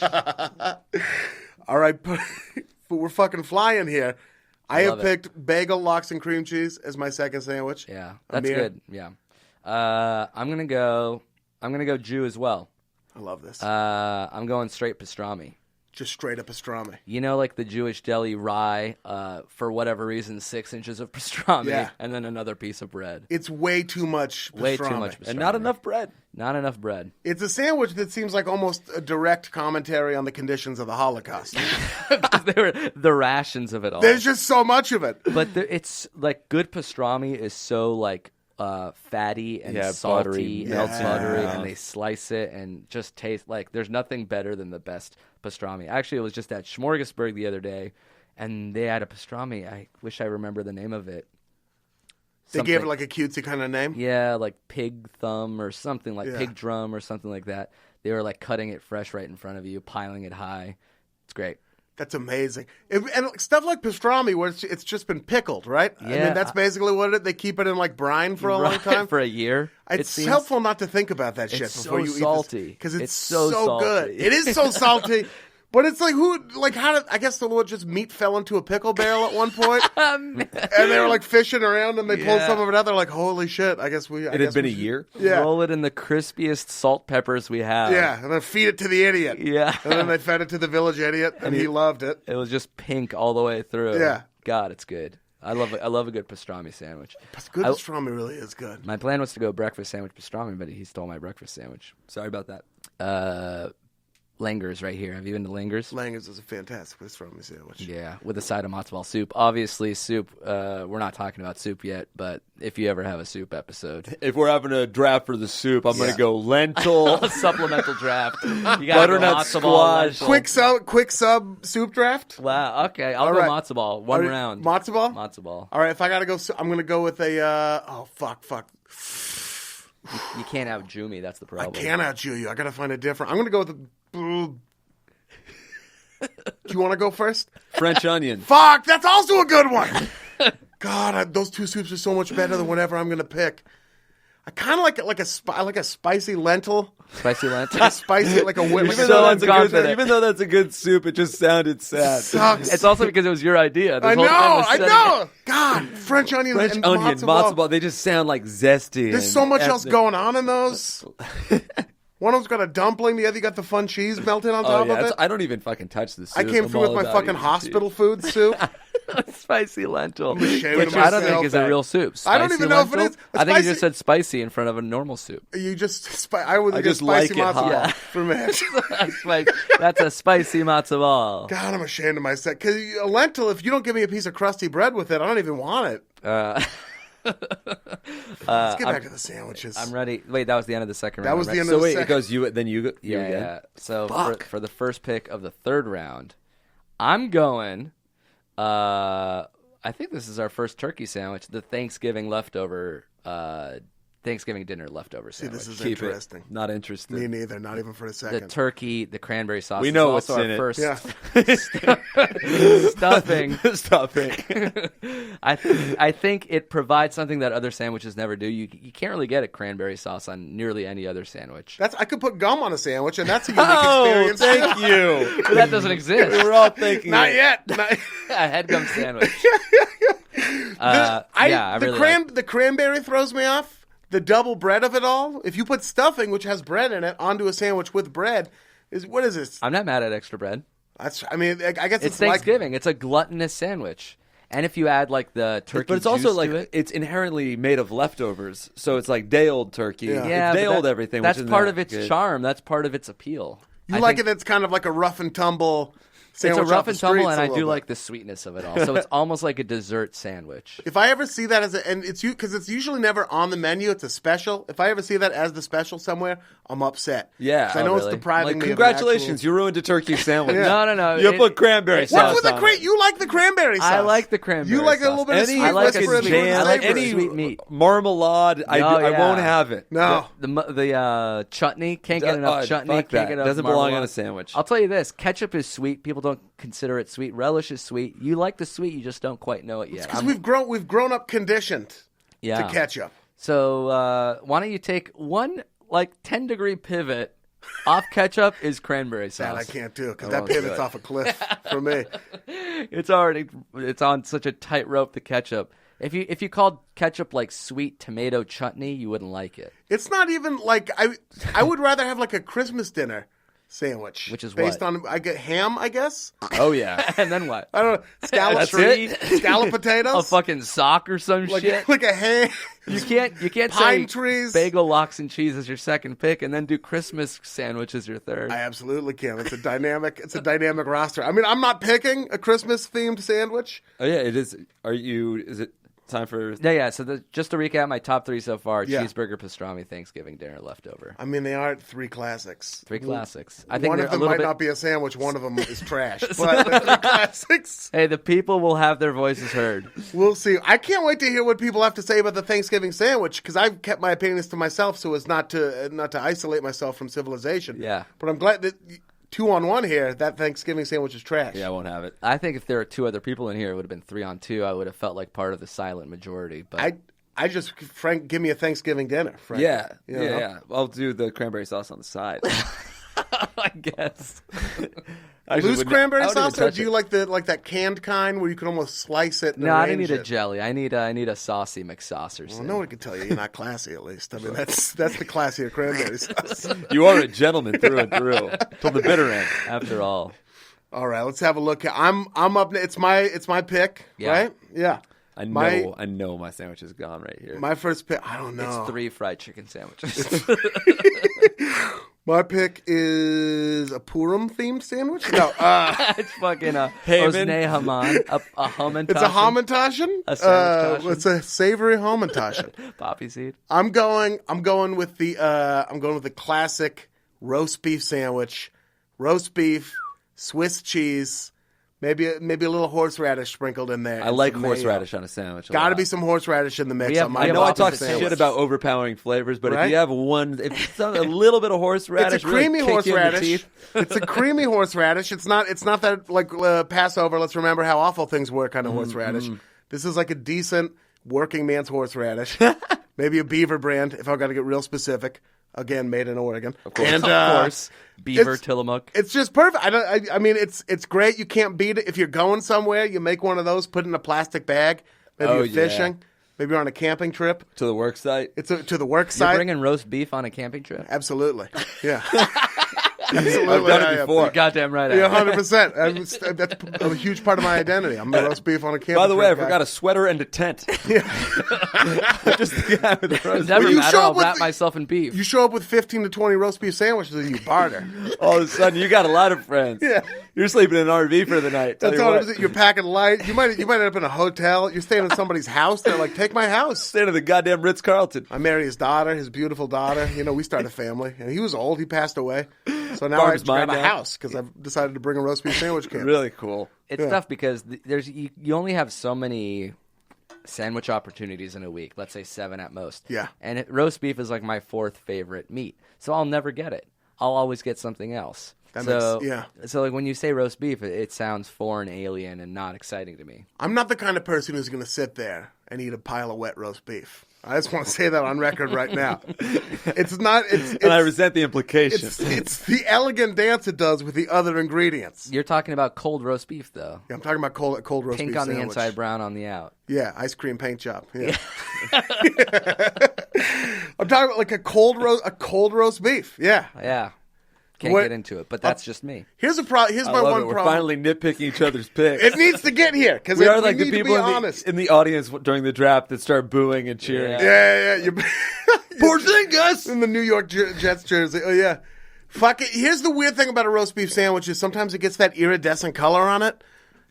All right, we're fucking flying here. I have love it. picked bagel, lox, and cream cheese as my second sandwich. Yeah, that's Amir? good. Yeah, I'm gonna go Jew as well. I love this. I'm going straight pastrami. Just straight up pastrami. You know, like the Jewish deli rye, for whatever reason, 6 inches of pastrami, Yeah. and then another piece of bread. It's way too much pastrami. Way too much pastrami. And not enough bread. Not enough bread. It's a sandwich that seems like almost a direct commentary on the conditions of the Holocaust. They were the rations of it all. There's just so much of it. But it's like good pastrami is so like fatty and Yeah, salty, buttery, and melts buttery, mouth. and they slice it and just taste like there's nothing better than the best pastrami. Actually, it was just at Smorgasburg the other day, and they had a pastrami. I wish I remember the name of it. They gave it like a cutesy kind of name. Yeah, like pig thumb or something, like Yeah. pig drum or something like that. They were like cutting it fresh right in front of you, piling it high. It's great. That's amazing. And stuff like pastrami, where it's just been pickled, right? I Yeah. mean, that's basically what it is. They keep it in like brine for a long Right, time. for a year. it It's seems. helpful not to think about that shit It's before so you salty. eat because it's It's so so good. salty. It is so salty. But it's like how did I guess the Lord just meat fell into a pickle barrel at one point, and they were like fishing around and they pulled Yeah. some of it out. They're like, holy shit! I guess It had been a year. Yeah, Roll it in the crispiest salt peppers we have. yeah, and then feed it to the idiot. Yeah. and then they fed it to the village idiot, and he loved it. It was just pink all the way through. Yeah. God, it's good. I love a good pastrami sandwich. Good I- pastrami really is good. My plan was to go breakfast sandwich pastrami, but he stole my breakfast sandwich. Sorry about that. Langer's right here. Have you been to Langer's? Langer's is a fantastic pastrami sandwich. Yeah, with a side of matzo ball soup. Obviously, soup. We're not talking about soup yet, but if you ever have a soup episode, If we're having a draft for the soup, I'm going Yeah. to go lentil. a supplemental draft. You got Butternut matzo ball, squash. lentil. Quick sub soup draft. Wow. Okay, I'll All go right. matzo ball. One round. Matzo ball. Matzo ball. All right, if I gotta go, I'm gonna go with a. Fuck. You can't out-Jew me. That's the I problem. can't out-Jew you. I gotta find a different. I'm gonna go with the. Do you want to go first? French onion. Fuck, that's also a good one. God, those two soups are so much better than whatever I'm gonna pick. I kind of like a spicy lentil. Spicy lentil. Spicy like a whip. Even, so though that's a good, confident. even though that's a good soup, it just sounded sad. Sucks. It's also because it was your idea. This I whole thing was know. set- God, French onion French and onion, matzo ball. matzo ball, they just sound like zesty. There's and so much else ethnic. going on in those. One of them's got a dumpling, the other you got the fun cheese melted on Oh, top yeah, of it. I don't even fucking touch the soup. I came I'm through with all my about fucking eating hospital soup. food soup. spicy lentil, ashamed which of I don't myself. think is a real soup. I don't Spicy even know if it lentil? is. I think you Spicy- just said spicy in front of a normal soup. You just, I would I get just spicy like it matzo hot. ball Yeah. for me. That's a spicy matzo ball. God, I'm ashamed of myself. Because a lentil, if you don't give me a piece of crusty bread with it, I don't even want it. Let's get back to the sandwiches. I'm ready. Wait, that was the end of the second round. That was the right? end So of the wait, second. it goes you, then you, you Yeah, again. yeah. So Fuck. for the first pick of the third round, I'm going. I think this is our first turkey sandwich. The Thanksgiving leftover Thanksgiving dinner leftover See, sandwich. this is Keep interesting. it. Not interested. Me neither. Not even for a The second. turkey, the cranberry sauce. We is know also what's our in it. first Yeah. stuffing. Stuffing. I think it provides something that other sandwiches never do. You can't really get a cranberry sauce on nearly any other sandwich. I could put gum on a sandwich, and that's a unique Oh, experience. thank you. But that doesn't exist. We were all thinking Not it. yet. A headgum sandwich. The cranberry throws me off. The double bread of it all. If you put stuffing, which has bread in it, onto a sandwich with bread, what is this? I'm not mad at extra bread. I guess It's like Thanksgiving. It's a gluttonous sandwich. And if you add like the turkey But it's also juice like to it, it's inherently made of leftovers, so it's like day old turkey. Yeah. yeah, It's day but old everything. That's which isn't part that of its good. charm. That's part of its appeal. you I like think it. It's kind of like a rough and tumble It's a sandwich. rough off the and tumble, streets and a I little do bit. like the sweetness of it all. So it's almost like a dessert sandwich. If I ever see that and it's you because it's usually never on the menu. It's a special. If I ever see that as the special somewhere, I'm upset. Yeah. 'Cause I know Oh, it's really? depriving Like, me. congratulations, Of you ruined a turkey sandwich. Yeah. No. You put cranberry sauce What's with the on it. You like the cranberry sauce? I like the cranberry You like a sauce. little bit of Any sweet I like a fucking whisper sweet- and jam, I like flavor. any sweet meat. marmalade, I yeah. won't have it. No. The chutney, can't get enough chutney, Fuck can't that. get enough Doesn't belong on marmalade. a sandwich. I'll tell you this, ketchup is sweet. People don't consider it sweet. Relish is sweet. You like the sweet, you just don't quite know it yet. Because we've grown up conditioned Yeah. to ketchup. So why don't you take one 10-degree pivot off ketchup is cranberry sauce. That I can't do because I that won't do pivot's it. off a cliff for me. It's on such a tight rope, the ketchup. If you called ketchup like sweet tomato chutney, you wouldn't like it. It's not even like I would rather have like a Christmas dinner sandwich, Which is based what? on I get ham, I guess. Oh yeah. And then what? I don't know, scallop That's it? scallop potatoes, A fucking sock or some shit? like a ham. You can't Pine say trees. bagel, lox, and cheese as your second pick, and then do Christmas sandwich as your third. I absolutely can. It's a dynamic roster. I mean, I'm not picking a Christmas themed sandwich. Oh yeah, it is. Is it time for? Yeah. So just to recap, my top three so far: Yeah. cheeseburger, pastrami, Thanksgiving dinner, leftover. I mean, they are three classics. Three classics. I think One they're of a them little might bit. not be a sandwich. One of them is trash. But they're three classics. Hey, the people will have their voices heard. We'll see. I can't wait to hear what people have to say about the Thanksgiving sandwich because I've kept my opinions to myself so as not to isolate myself from civilization. Yeah. But I'm glad that 2-on-1 here. That Thanksgiving sandwich is trash. Yeah, I won't have it. I think if there were two other people in here, it would have been 3-on-2. I would have felt like part of the silent majority. But I just Frank, give me a Thanksgiving dinner. Frank. Yeah, You know? yeah. I'll do the cranberry sauce on the side. I guess. Actually, Loose cranberry I wouldn't even sauce, or touch do you it. like that canned kind where you can almost slice it? And No, I don't arrange need a it? jelly. I need a saucy McSaucer. Well, no one can tell you you're not classy. At least I mean that's the classier cranberry sauce. You are a gentleman through and through, till the bitter end. After all, All right, let's have a look. I'm up. It's my pick, Yeah. right? Yeah. I My- know my sandwich is gone right here. My first pick. I don't know. it's 3 fried chicken sandwiches. My pick is a Purim themed sandwich. No, It's fucking Haman. Osnei Haman, a Hamantaschen. it's a hamantaschen. A sandwich-taschen. It's a savory hamantaschen. Poppy seed. I'm going with the classic roast beef sandwich. Roast beef, Swiss cheese, maybe a little horseradish sprinkled in there. I and like some mayo. horseradish on a sandwich. Got to be some horseradish in the mix. We have- on we my have I know I roast talk beef opposite sandwich. shit about overpowering flavors, but Right? if you have if it's a little bit of horseradish, It's a creamy really kick you in the horseradish. teeth. It's a creamy horseradish. It's not that like Passover. Let's remember how awful things were. Kind of horseradish. This is like a decent working man's horseradish. Maybe a Beaver brand if I got to get real specific. Again, made in Oregon. Of course. And, Of course, Beaver it's- Tillamook. It's just perfect. I mean, it's great. You can't beat it. If you're going somewhere, you make one of those, put it in a plastic bag. Maybe Oh, you're yeah. fishing. Maybe you're on a camping trip. To the work site. It's to the work You're site. bringing roast beef on a camping trip? Absolutely. Yeah. Absolutely. I've done I it am. before. Goddamn right. I Yeah, am. 100%. That's a huge part of my identity. I'm the roast beef on a camping By the way, I trip guy. forgot a sweater and a tent. Just the guy with the roast Never Well, you matter. show I'll up with wrap the- myself in beef. You show up with 15 to 20 roast beef sandwiches and you barter. All of a sudden, you got a lot of friends. Yeah. You're sleeping in an RV for the night. Tell That's you all what. it is. You're packing light. You might end up in a hotel. You're staying in somebody's house. They're like, take my house. Staying at the goddamn Ritz Carlton. I married his daughter, his beautiful daughter. You know, we started a family. And he was old. He passed away. So now I Parm's have to grab mine a now. house because I've decided to bring a roast beef sandwich camp. Really cool. It's Yeah. tough because there's you only have so many sandwich opportunities in a week. Let's say 7 at most. Yeah. And roast beef is like my 4th favorite meat, so I'll never get it. I'll always get something else. So like when you say roast beef, it sounds foreign, alien, and not exciting to me. I'm not the kind of person who's going to sit there and eat a pile of wet roast beef. I just want to say that on record right now. It's not. And I resent the implication. It's the elegant dance it does with the other ingredients. You're talking about cold roast beef, though. Yeah, I'm talking about cold roast beef Pink on the sandwich. inside, brown on the out. Yeah, ice cream paint job. Yeah. I'm talking about like a cold roast beef. Yeah. Yeah. Can't get into it, but that's just me. Here's my one problem. We're finally nitpicking each other's picks. It needs to get here because we are like the need people to be honest. in the audience during the draft that start booing and cheering. Yeah. Porzingis in the New York Jets jersey. Oh yeah. Fuck it. Here's the weird thing about a roast beef sandwich is sometimes it gets that iridescent color on it.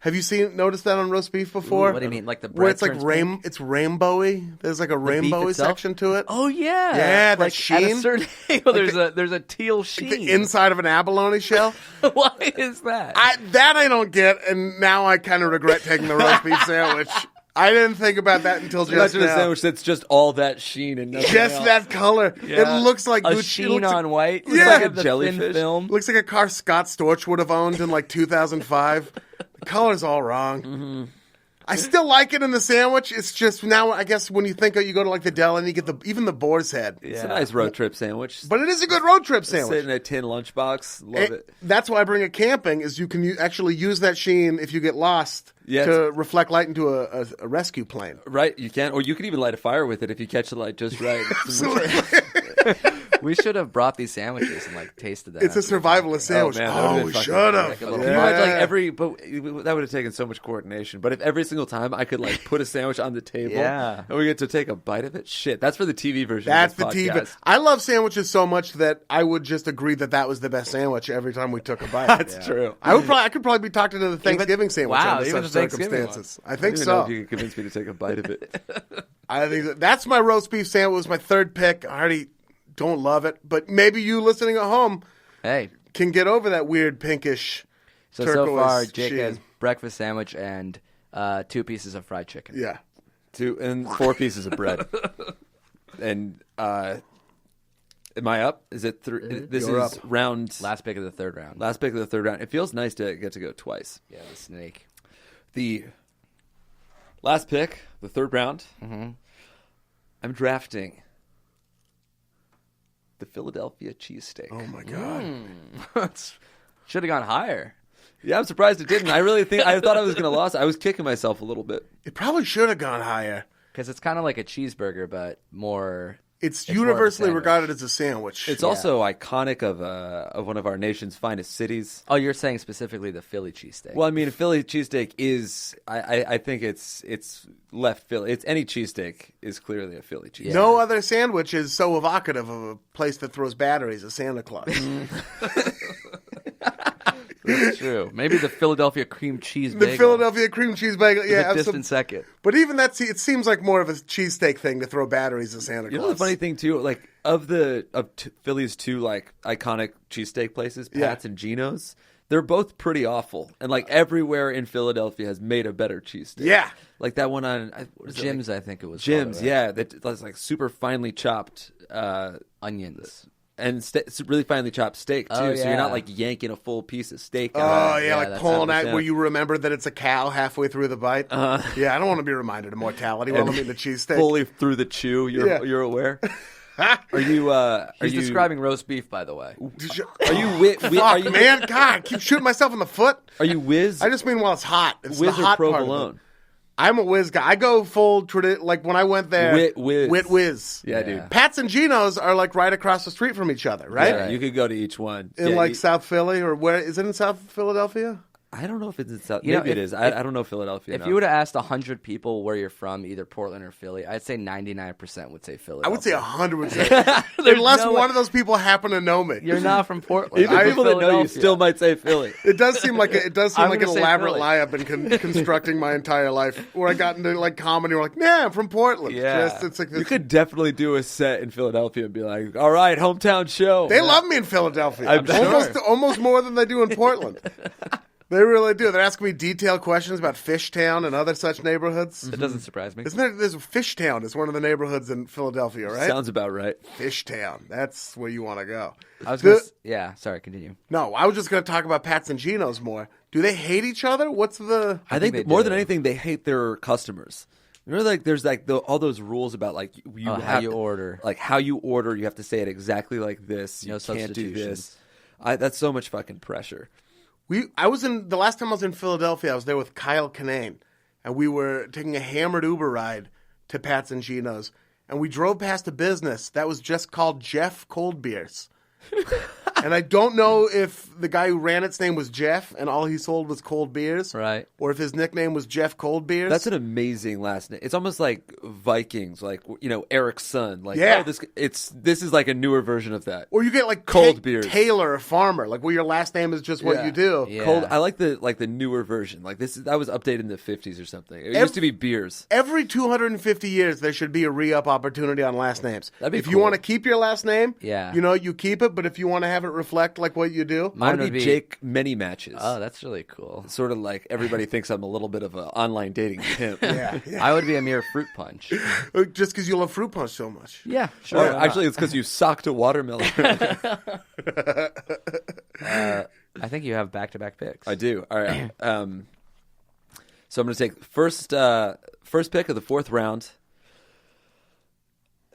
Have you noticed that on roast beef before? Ooh, what do you mean, like the bread? Where it's like it's rainbowy. There's like a rainbowy section to it. Oh yeah, yeah, that like sheen. At a certain angle, there's a teal sheen. Like the inside of an abalone shell. Why is that? I don't get, and now I kind of regret taking the roast beef sandwich. I didn't think about that until just now. A sandwich that's just all that sheen and nothing just else. That color. Yeah. It looks like a sheen on white. Yeah, like a jellyfish film. Looks like a car Scott Storch would have owned in like 2005. The color's all wrong. Mm-hmm. I still like it in the sandwich. It's just now, I guess, when you think you go to like the deli and you get even the boar's head. It's a nice road trip sandwich. But it is a good road trip sandwich. Sit in a tin lunchbox. Love it. That's why I bring it camping, is you can actually use that sheen if you get lost to reflect light into a rescue plane. Right, you can. Or you can even light a fire with it if you catch the light just right. Absolutely. We should have brought these sandwiches and tasted that. It's a survivalist sandwich. We should have. But that would have taken so much coordination. But if every single time I could put a sandwich on the table, and we get to take a bite of it, shit, that's for the TV version. That's of this the podcast. TV. I love sandwiches so much that I would just agree that was the best sandwich every time we took a bite. That's true. I could probably be talked into the Thanksgiving sandwich under such circumstances. I think so. Know if you could convince me to take a bite of it. I think that's my roast beef sandwich. It was my third pick. I already don't love it, but maybe you listening at home can get over that weird pinkish turquoise so far Jake sheen. has breakfast sandwich and 2 pieces of fried chicken. Yeah. 2 and 4 pieces of bread. And am I up? Is it 3? Mm-hmm. This You're is up. round. Last pick of the third round. Last pick of the third round. It feels nice to get to go twice. Yeah, the snake. The last pick, the third round. Mm-hmm. I'm drafting the Philadelphia cheesesteak. Oh my god. Should have gone higher. Yeah, I'm surprised it didn't. I thought I was going to lose. I was kicking myself a little bit. It probably should have gone higher. Because it's kind of like a cheeseburger, but more... It's universally regarded as a sandwich. It's also iconic of one of our nation's finest cities. Oh, you're saying specifically the Philly cheesesteak. Well, I mean, a Philly cheesesteak is... I think it's left Philly. Any cheesesteak is clearly a Philly cheesesteak. No other sandwich is so evocative of a place that throws batteries as Santa Claus. That's true. Maybe the Philadelphia cream cheese bagel. The Philadelphia cream cheese bagel. Yeah, a distant second. But even it seems like more of a cheesesteak thing to throw batteries at Santa Claus. You know the funny thing too, of Philly's 2 iconic cheesesteak places, Pat's and Geno's, they're both pretty awful. And everywhere in Philadelphia has made a better cheesesteak. Yeah. Like that one on Jim's, I think it was. Jim's, called, right? yeah. That's super finely chopped onions. And it's really finely chopped steak, too. Oh, So you're not yanking a full piece of steak Oh, out. yeah, pulling out where you remember that it's a cow halfway through the bite. Yeah, I don't want to be reminded of mortality while I'm eating the cheesesteak. Fully through the chew, you're aware. Are you? He's describing roast beef, by the way. Are you? Fuck, man, God, I keep shooting myself in the foot. Are you whiz? I just mean while it's hot. It's whiz the hot or part provolone? of it. I'm a whiz guy. I go full like when I went there. Wit whiz. Yeah, dude. Pat's and Geno's are right across the street from each other, right? Yeah, you could go to each one. In South Philly or where is it in South Philadelphia? I don't know if it's in South. Maybe it is. I don't know Philadelphia. If you would have asked 100 people where you're from, either Portland or Philly, I'd say 99% would say Philadelphia. I would say 100%. Unless one of those people happen to know me. You're not from Portland. Even people that know you still might say Philly. It does seem like an elaborate Philly. lie I've been constructing my entire life. Where I got into comedy, we're yeah, I'm from Portland. Yeah, it's like this. You could definitely do a set in Philadelphia and be like, all right, hometown show. They love me in Philadelphia. I'm sure. Almost more than they do in Portland. They really do. They're asking me detailed questions about Fishtown and other such neighborhoods. It doesn't surprise me. Isn't there? There's Fishtown is one of the neighborhoods in Philadelphia, right? Sounds about right. Fishtown. That's where you want to go. I was gonna yeah, sorry, continue. No, I was just going to talk about Pat's and Geno's more. Do they hate each other? What's the... I think more than anything, they hate their customers. You know, like there's like all those rules about like how you order. Like how you order, you have to say it exactly like this. You can't do this. That's so much fucking pressure. The last time I was in Philadelphia, I was there with Kyle Kinane, and we were taking a hammered Uber ride to Pat's and Geno's, and we drove past a business that was just called Jeff Cold Beers. And I don't know if the guy who ran its name was Jeff and all he sold was cold beers. Right. Or if his nickname was Jeff Cold Beers. That's an amazing last name. It's almost like Vikings, like, Eric's son. Like, yeah. This is like a newer version of that. Or you get like Cold Beers. Taylor or Farmer, like where your last name is just what you do. Yeah. Cold. I like the newer version. Like that was updated in the 50s or something. It used to be beers. Every 250 years, there should be a re-up opportunity on last names. That'd be if cool. you want to keep your last name, Yeah. you keep it. But if you want to have it reflect like what you do, I want to be Jake Many Matches. Oh, that's really cool. Sort of like everybody thinks I'm a little bit of an online dating pimp. yeah. I would be Amir Fruit Punch. Just because you love fruit punch so much. Yeah, sure. Or actually, it's because you socked a watermelon. I think you have back-to-back picks. I do. All right. So I'm going to take first pick of the fourth round.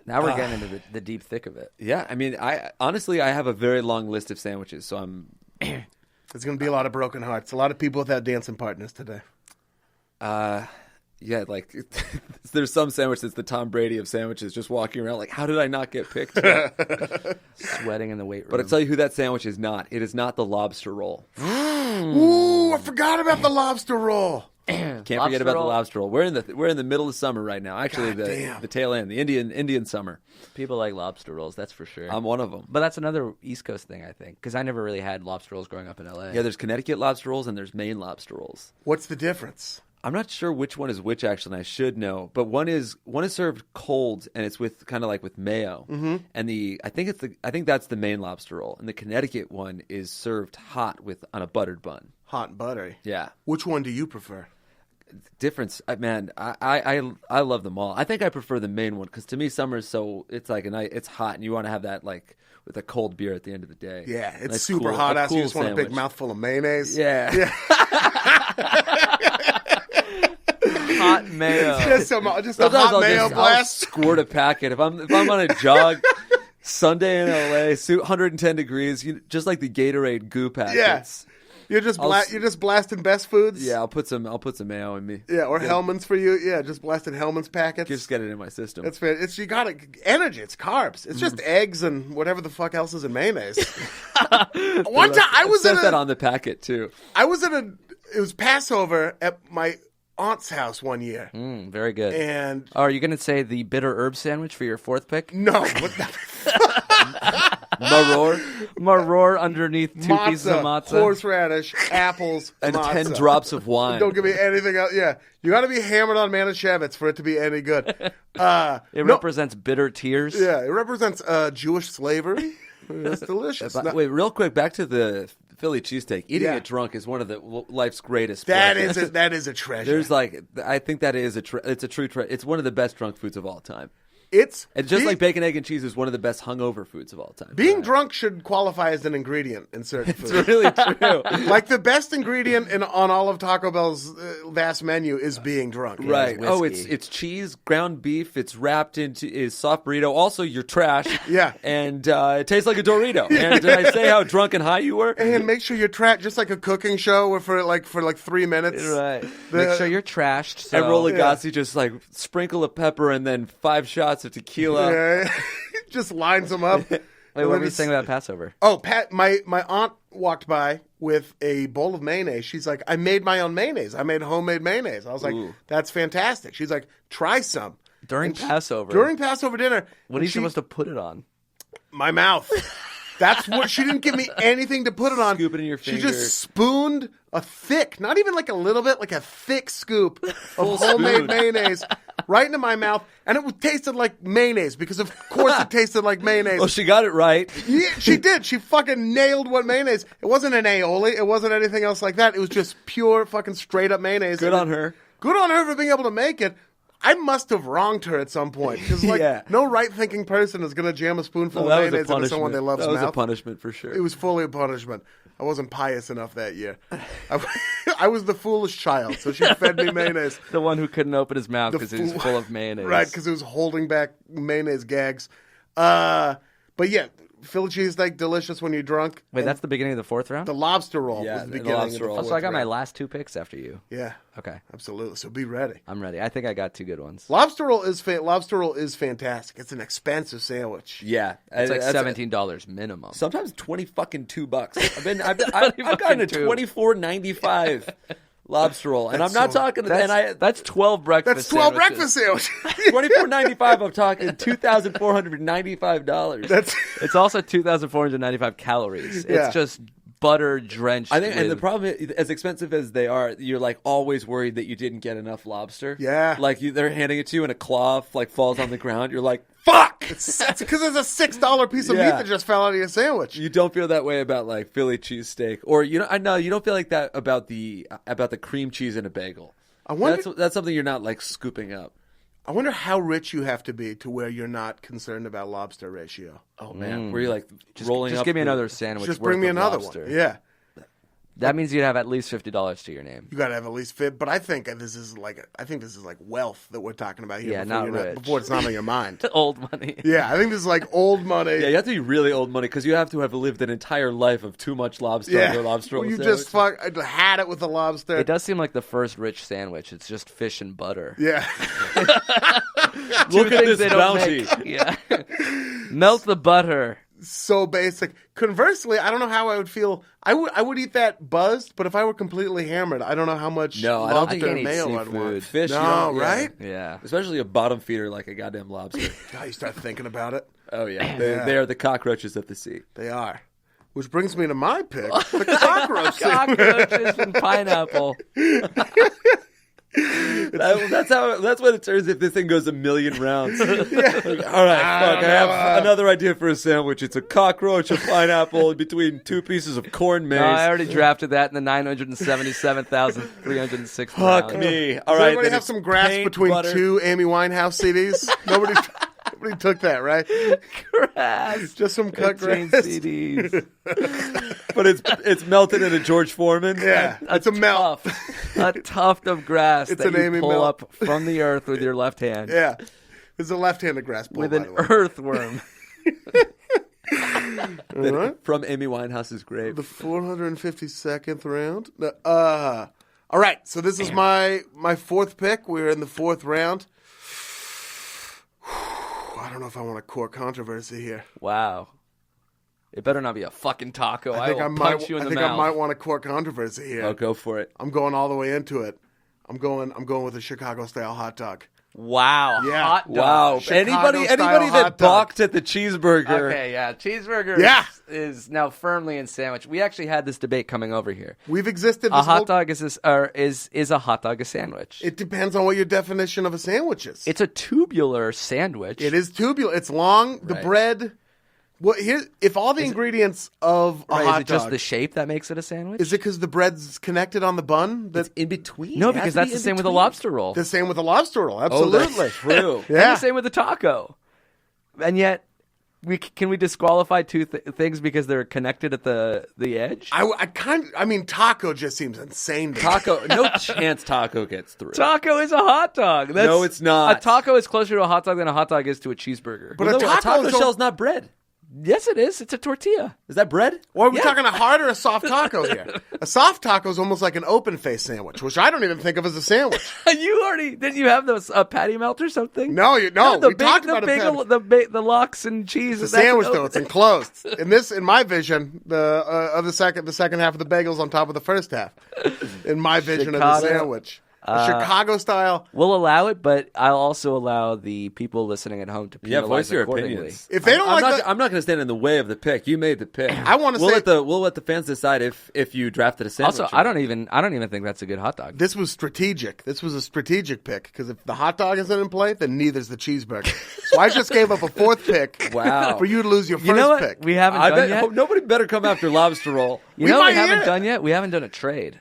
Now we're getting into the deep thick of it. Yeah, I mean, I have a very long list of sandwiches, so I'm. There's going to be a lot of broken hearts. A lot of people without dancing partners today. Yeah, like there's some sandwich that's the Tom Brady of sandwiches, just walking around like, how did I not get picked? Sweating in the weight room. But I tell you who that sandwich is not. It is not the lobster roll. Ooh, I forgot about the lobster roll. Can't forget about the lobster roll. We're in the middle of summer right now. Actually, God the tail end, the Indian summer. People like lobster rolls, that's for sure. I'm one of them. But that's another East Coast thing, I think, because I never really had lobster rolls growing up in L.A. Yeah, there's Connecticut lobster rolls and there's Maine lobster rolls. What's the difference? I'm not sure which one is which actually, and I should know. But one is served cold and it's with kind of like with mayo. Mm-hmm. And I think that's the Maine lobster roll. And the Connecticut one is served hot on a buttered bun. Hot and buttery. Yeah. Which one do you prefer? Difference, man. I love them all. I think I prefer the Maine one because to me summer is it's like it's hot and you want to have that like with a cold beer at the end of the day. Yeah, it's nice, super cool, hot out. Cool You just want a big sandwich. mouthful of mayonnaise. Yeah. Hot mayo. Just a Sometimes hot I'll mayo I'll blast. squirt a packet if I'm on a jog. Sunday in LA, 110 degrees, just like the Gatorade goo packets. You're just blasting Best Foods. Yeah, I'll put some mayo in me. Yeah, or Hellman's for you. Yeah, just blasting Hellman's packets. Just get it in my system. That's fair. You got energy. It's carbs. It's just eggs and whatever the fuck else is in mayonnaise. One time I was Set that on the packet too. It was Passover at my aunt's house one year. Very good. And are you going to say the bitter herb sandwich for your fourth pick? no, what the Maror underneath two pieces of matzah. horseradish, apples, And matzah. 10 drops of wine. Don't give me anything else. Yeah, you got to be hammered on Manischewitz for it to be any good. It represents bitter tears. Yeah, it represents Jewish slavery. It's delicious. Wait, real quick, back to the Philly cheesesteak. Eating Yeah. it drunk is one of life's greatest. That pleasures. is a treasure. There's I think that is it's a true it's one of the best drunk foods of all time. It's just like bacon, egg, and cheese is one of the best hungover foods of all time. being drunk should qualify as an ingredient in certain foods. It's really true. Like the best ingredient on all of Taco Bell's vast menu is being drunk. Right. It's Oh, whiskey. it's cheese, ground beef. It's wrapped into is soft burrito. Also, you're trash. Yeah. And it tastes like a Dorito. And did I say how drunk and high you were? And make sure you're just like a cooking show where for like 3 minutes. Right. Make sure you're trashed. So. And Rolagazzi just like sprinkle of pepper and then 5 shots of tequila. Yeah. Just lines them up. Wait, what were you saying about Passover? Oh, Pat, my aunt walked by with a bowl of mayonnaise. She's like, I made my own mayonnaise. I made homemade mayonnaise. I was like, that's fantastic. She's like, try some. During Passover. During Passover dinner. What are you supposed to put it on? My mouth. That's what she didn't give me anything to put it on. Scoop it in your She finger. just spooned a thick, not even like a little bit, like a thick scoop of homemade mayonnaise right into my mouth, and it tasted like mayonnaise because, of course, it tasted like mayonnaise. Well, she got it right. Yeah, she did. She fucking nailed what mayonnaise. It wasn't an aioli. It wasn't anything else like that. It was just pure fucking straight up mayonnaise. Good on her. Good on her for being able to make it. I must have wronged her at some point because, no right-thinking person is going to jam a spoonful of mayonnaise into someone they love's mouth. That was a punishment for sure. It was fully a punishment. I wasn't pious enough that year. I was the foolish child, so she fed me mayonnaise. The one who couldn't open his mouth because he was full of mayonnaise. Right, because it was holding back mayonnaise gags. But yeah, Philly cheesesteak, delicious when you're drunk. Wait, And that's the beginning of the fourth round? the lobster roll Yeah, was the the beginning lobster of the roll. fourth So I got my round. last 2 picks after you. Yeah, Okay. absolutely. So be ready. I'm ready. I think I got 2 good ones. Lobster roll is fantastic. It's an expensive sandwich. Yeah, It's like that's- $17 minimum. Sometimes $22. I've gotten a $24.95 lobster roll, and I'm not talking. That's 12 breakfast That's 12 sandwiches. breakfast sandwiches. $24.95. I'm talking $2,495. That's It's also 2,495 calories. Yeah. It's just butter drenched. I think, and the with- problem is, as expensive as they are, you're like always worried that you didn't get enough lobster. Yeah. like they're handing it to you, and a claw like falls on the ground. You're like, fuck. it's because it's a $6 piece of meat Yeah. that just fell out of your sandwich. You don't feel that way about like Philly cheesesteak, or I know you don't feel like that about the cream cheese in a bagel. I wonder. That's something you're not like scooping up. I wonder how rich you have to be to where you're not concerned about lobster ratio. Oh man, where you like rolling just up? give me the- another sandwich. Just bring worth me of another lobster. one. Yeah, That means you'd have at least $50 to your name. you got to have at least fit. But I think this is like wealth that we're talking about here. Yeah, before not you're rich. before it's not on your mind. Old money. Yeah, I think this is like old money. Yeah, you have to be really old money because you have to have lived an entire life of too much lobster on your lobster roll Well, you sandwich. just had it with the lobster. It does seem like the first rich sandwich. It's just fish and butter. Yeah. Look at Things this they don't bounty. make. Yeah. Melt the butter. So basic. Conversely, I don't know how I would feel. I would eat that buzzed, but if I were completely hammered, I don't know how much No, I don't think lobster I can't eat mayo I'd want. seafood. Fish, you No, don't- yeah. right? Yeah. Especially a bottom feeder like a goddamn lobster. God, you start thinking about it. Oh yeah, Yeah. they are the cockroaches of the sea. They are. Which brings me to my pick, the cockroach sandwich. Cockroaches and pineapple. That's what it turns if this thing goes a million rounds. Like, all right, fuck. I have another idea for a sandwich. It's a cockroach, a pineapple, in between 2 pieces of corn maze. No, I already drafted that in the 977,306 Fuck round. me. All Does right, everybody then have it's some grass paint, between butter. 2 Amy Winehouse CDs? Nobody took that, right? Grass. Just some cut Between grass. CDs. But it's melted in a George Foreman. Yeah, it's a melt. A tuft of grass It's that an you Amy pull melt. up from the earth with your left hand. Yeah. It's a left-handed grass pull, With by an the way. earthworm. All right. From Amy Winehouse's grave. The 452nd round. All right, so this is my fourth pick. We're in the fourth round. I don't know if I want to court controversy here. Wow. It better not be a fucking taco. I think will I might. punch you in I the think mouth. I might want to court controversy here. Oh, go for it. I'm going all the way into it. I'm going with a Chicago style hot dog. Wow. Yeah. Hot dog. Wow. Chicago-style Anybody hot that dog. balked at the cheeseburger. Okay, yeah. Cheeseburger Yeah. is now firmly in sandwich. We actually had this debate coming over here. We've existed. A This hot whole, dog is a hot dog a sandwich? It depends on what your definition of a sandwich is. It's a tubular sandwich. It is tubular. It's long. The Right. bread. Well, here, if all the ingredients of a Right, hot is it just dog, the shape that makes it a sandwich? is it because the bread's connected on the bun? That's In between. No, It has because to be that's the in same with a between. lobster roll. the same with a lobster roll. Oh, Absolutely. that's true. And Yeah. the same with a taco. And yet, can we disqualify two things because they're connected at the edge? I mean, taco just seems insane to me. Taco. No chance taco gets through. Taco is a hot dog. No, it's not. A taco is closer to a hot dog than a hot dog is to a cheeseburger. But No, a taco is shell's not bread. Yes, it is. It's a tortilla. Is that bread? Or are we Yeah. talking a hard or a soft taco here? A soft taco is almost like an open face sandwich, which I don't even think of as a sandwich. Didn't you have those patty melt or something? No, we talked about the lox and cheese. It's a sandwich though; it's enclosed. In my vision, the second half of the bagels on top of the first half. In my vision of the Chicago. sandwich, Chicago style. We'll allow it, but I'll also allow the people listening at home to Yeah, penalize voice your accordingly. opinions. If they don't I'm like not, the- I'm not going to stand in the way of the pick. You made the pick. I want to we'll say let the fans decide if you drafted a sandwich. Also, or I not. don't even think that's a good hot dog. this was strategic. This was a strategic pick because if the hot dog isn't in play, then neither's the cheeseburger. So I just gave up a fourth pick. Wow. For you to lose your first You know what? pick. We haven't I done bet yet. nobody better come after Lobster Roll. You We know what might we haven't hear it. done yet? We haven't done a trade.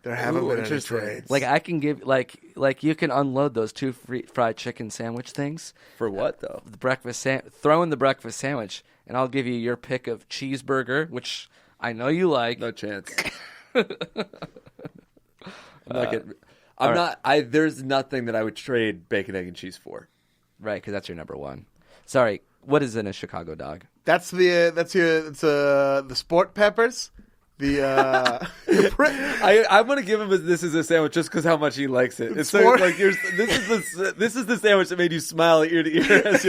There haven't Ooh, been any interesting. trades. Like I can give like you can unload those two fried chicken sandwich things. For what though? The throw in the breakfast sandwich, and I'll give you your pick of cheeseburger, which I know you like. No chance. I'm not. There's nothing that I would trade bacon, egg, and cheese for. Right, because that's your number one. Sorry, what is in a Chicago dog? It's the sport peppers. I'm gonna give him this as a sandwich just because how much he likes it. It's Sport- like this is the sandwich that made you smile ear to ear as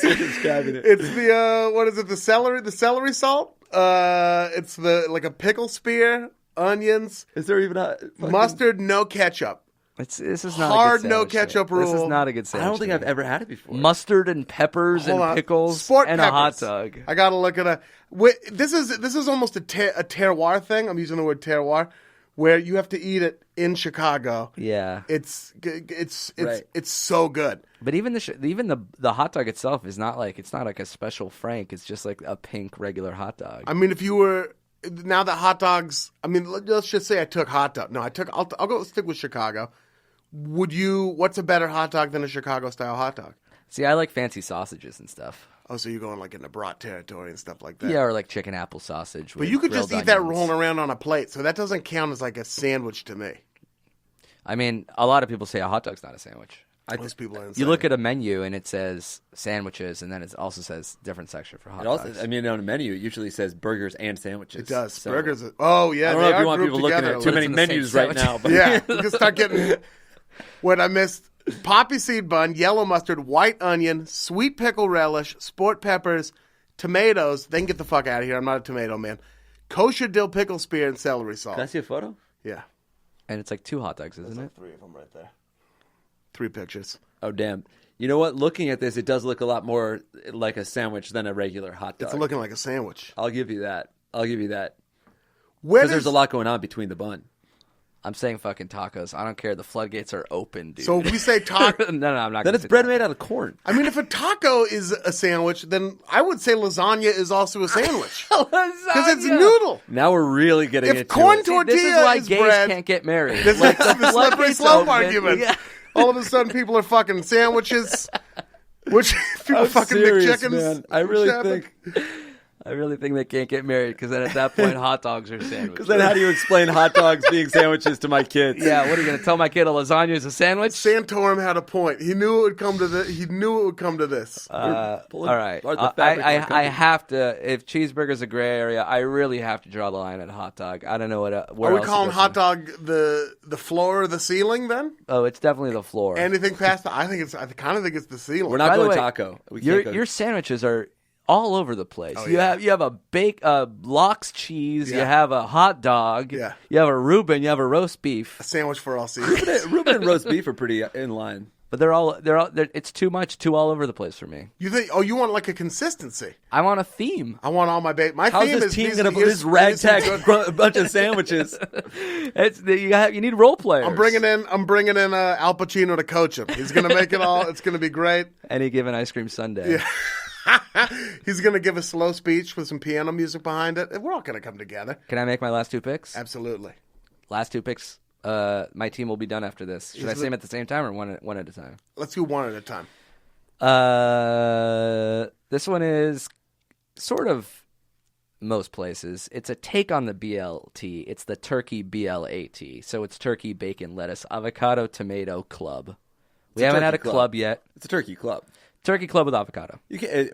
you're describing it. It's the what is it? The celery salt. It's the like a pickle spear, onions, Is there even a fucking- mustard, no ketchup. This is not Hard a good no sandwich, ketchup man. This rule. is not a good I sandwich. don't think to I've me. ever had it before. Mustard and peppers Hold and on. pickles Sport and peppers. a hot dog. I gotta look at this is almost a terroir thing. I'm using the word terroir, where you have to eat it in Chicago. Yeah, It's Right. so good. but even the hot dog itself is not like a special Frank. It's just like a pink regular hot dog. I mean, if you were now that hot dogs, I mean, let's just say I took hot dog. No, I'll go stick with Chicago. What's a better hot dog than a Chicago style hot dog? See, I like fancy sausages and stuff. Oh, so you're going like into brat territory and stuff like that. Yeah, or like chicken apple sausage. But with you could just grilled eat that onions. rolling around on a plate, so that doesn't count as like a sandwich to me. I mean, a lot of people say a hot dog's not a sandwich. Those people are insane. You look at a menu and it says sandwiches, and then it also says different section for hot It also, dogs. I mean, on a menu, it usually says burgers and sandwiches. It does. So, Burgers. Oh, yeah. I don't they know if are you want grouped people looking together at a too little. many in the same menus right sandwich. now. But Yeah, you can start getting what I missed: poppy seed bun, yellow mustard, white onion, sweet pickle relish, sport peppers, tomatoes. Then get the fuck out of here. I'm not a tomato man. Kosher dill pickle spear and celery salt. Can I see a photo? Yeah, And it's like 2 hot dogs, isn't it? 3 of them right there. 3 pictures. Oh damn! You know what? Looking at this, it does look a lot more like a sandwich than a regular hot dog. It's looking like a sandwich. I'll give you that. Where Because there's does- a lot going on between the bun. I'm saying fucking tacos. I don't care. The floodgates are open, dude. So if we say taco. no, I'm not. Then gonna it's say bread that. made out of corn. I mean, if a taco is a sandwich, then I would say lasagna is also a sandwich because it's noodle. Now we're really getting If into corn it. tortilla This is why is gays bread, can't get married. this Like, is the slippery floodgates slope open. argument. Yeah. All of a sudden, people are fucking sandwiches. Which people I'm fucking serious, McChickens. man. I Which really happened? think. I really think they can't get married because then at that point, hot dogs are sandwiches. Because then, how do you explain hot dogs being sandwiches to my kids? Yeah, what are you going to tell my kid a lasagna is a sandwich? Santorum had a point. He knew it would come to this. He knew it would come to this. All Pulling right. apart the fabric of our I company. have to, if cheeseburger's a gray area, I really have to draw the line at hot dog. I don't know where Are we else calling it goes hot from. dog the floor or the ceiling then? Oh, it's definitely the floor. Anything past that? I kind of think it's the ceiling. We're not By the going way, taco. We can't go. Your sandwiches are all over the place. Oh, you yeah. have a lox cheese, you Yeah. have a hot dog, Yeah. you have a Reuben, you have a roast beef. A sandwich for all seasons. Reuben and roast beef are pretty in line. But it's too much, too all over the place for me. You think? Oh, you want like a consistency? I want a theme. I want all my my How's theme this is team these- going to put here's- this ragtag here's some good- bunch of sandwiches? You need role players. I'm bringing in Al Pacino to coach him. He's going to make it all. It's going to be great. any given ice cream sundae. Yeah. He's going to give a slow speech with some piano music behind it. We're all going to come together. Can I make my last 2 picks? Absolutely. Last 2 picks. My team will be done after this. Should I say them at the same time or one at a time? Let's do one at a time. This one is sort of most places. It's a take on the BLT. It's the turkey BLAT. So it's turkey, bacon, lettuce, avocado, tomato club. We a haven't had a turkey club. club yet. It's a turkey club. Turkey club with avocado. You can,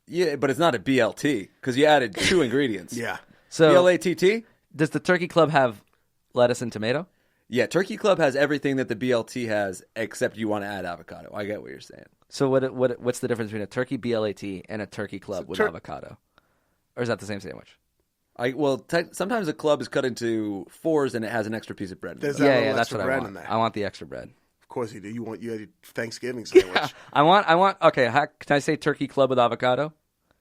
yeah, but it's not a BLT because you added 2 ingredients. Yeah. So BLATT? does the turkey club have lettuce and tomato? Yeah, Turkey Club has everything that the BLT has, except you want to add avocado. I get what you're saying. So what's the difference between a turkey BLAT and a turkey club with avocado? Or is that the same sandwich? Sometimes a club is cut into fours and it has an extra piece of bread in it. There's that little that's extra what I bread want. in there. I want the extra bread. Of course you do. You had your Thanksgiving sandwich. I want. Okay, can I say turkey club with avocado?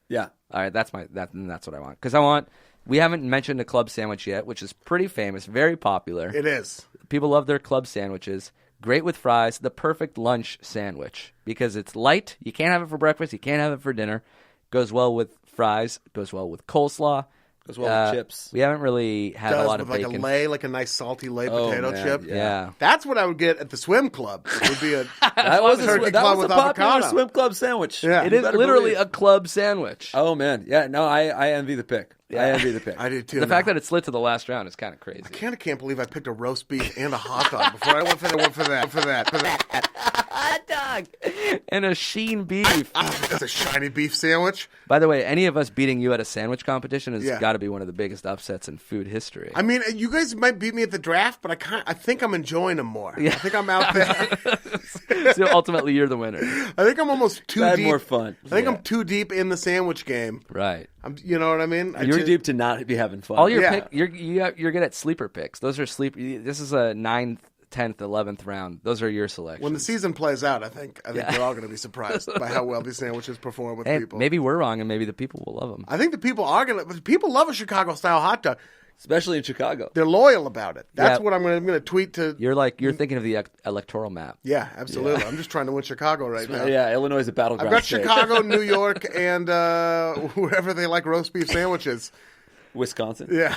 Yeah. All right, that's what I want. Because we haven't mentioned a club sandwich yet, which is pretty famous, very popular. It is. People love their club sandwiches. Great with fries, the perfect lunch sandwich because it's light. You can't have it for breakfast. You can't have it for dinner. Goes well with fries. Goes well with coleslaw. Goes well with chips. We haven't really had a lot of like bacon. like a nice salty lay potato man, chip. Yeah. That's what I would get at the swim club. It would be a That was turkey a club with popular avocado. swim club sandwich. Yeah. It You is better literally believe. a club sandwich. Oh man, yeah. No, I envy the pick. I envy the pick. I do too. The fact that it slid to the last round is kind of crazy. I can't believe I picked a roast beef and a hot dog before I went for that. Hot dog and a sheen beef. That's a shiny beef sandwich. By the way, any of us beating you at a sandwich competition has Yeah. got to be one of the biggest upsets in food history. I mean, you guys might beat me at the draft, but I think I'm enjoying them more. I think I'm out there. So ultimately, you're the winner. I think I'm almost too I had deep. more fun. I think I'm too deep in the sandwich game. Right. You know what I mean? You're deep to not be having fun. All your Yeah. you're good at sleeper picks. Those are This is a 9th, 10th, 11th round. Those are your selections. When the season plays out, I think we're all going to be surprised by how well these sandwiches perform with Hey, people. maybe we're wrong, and maybe the people will love them. I think the people are going to. People love a Chicago style hot dog. especially in Chicago. They're loyal about it. That's Yeah. what I'm going to tweet to. You're thinking of the electoral map. Yeah, absolutely. I'm just trying to win Chicago right now. Yeah, Illinois is a battleground. I've got state. Chicago, New York, and wherever they like roast beef sandwiches. Wisconsin. Yeah.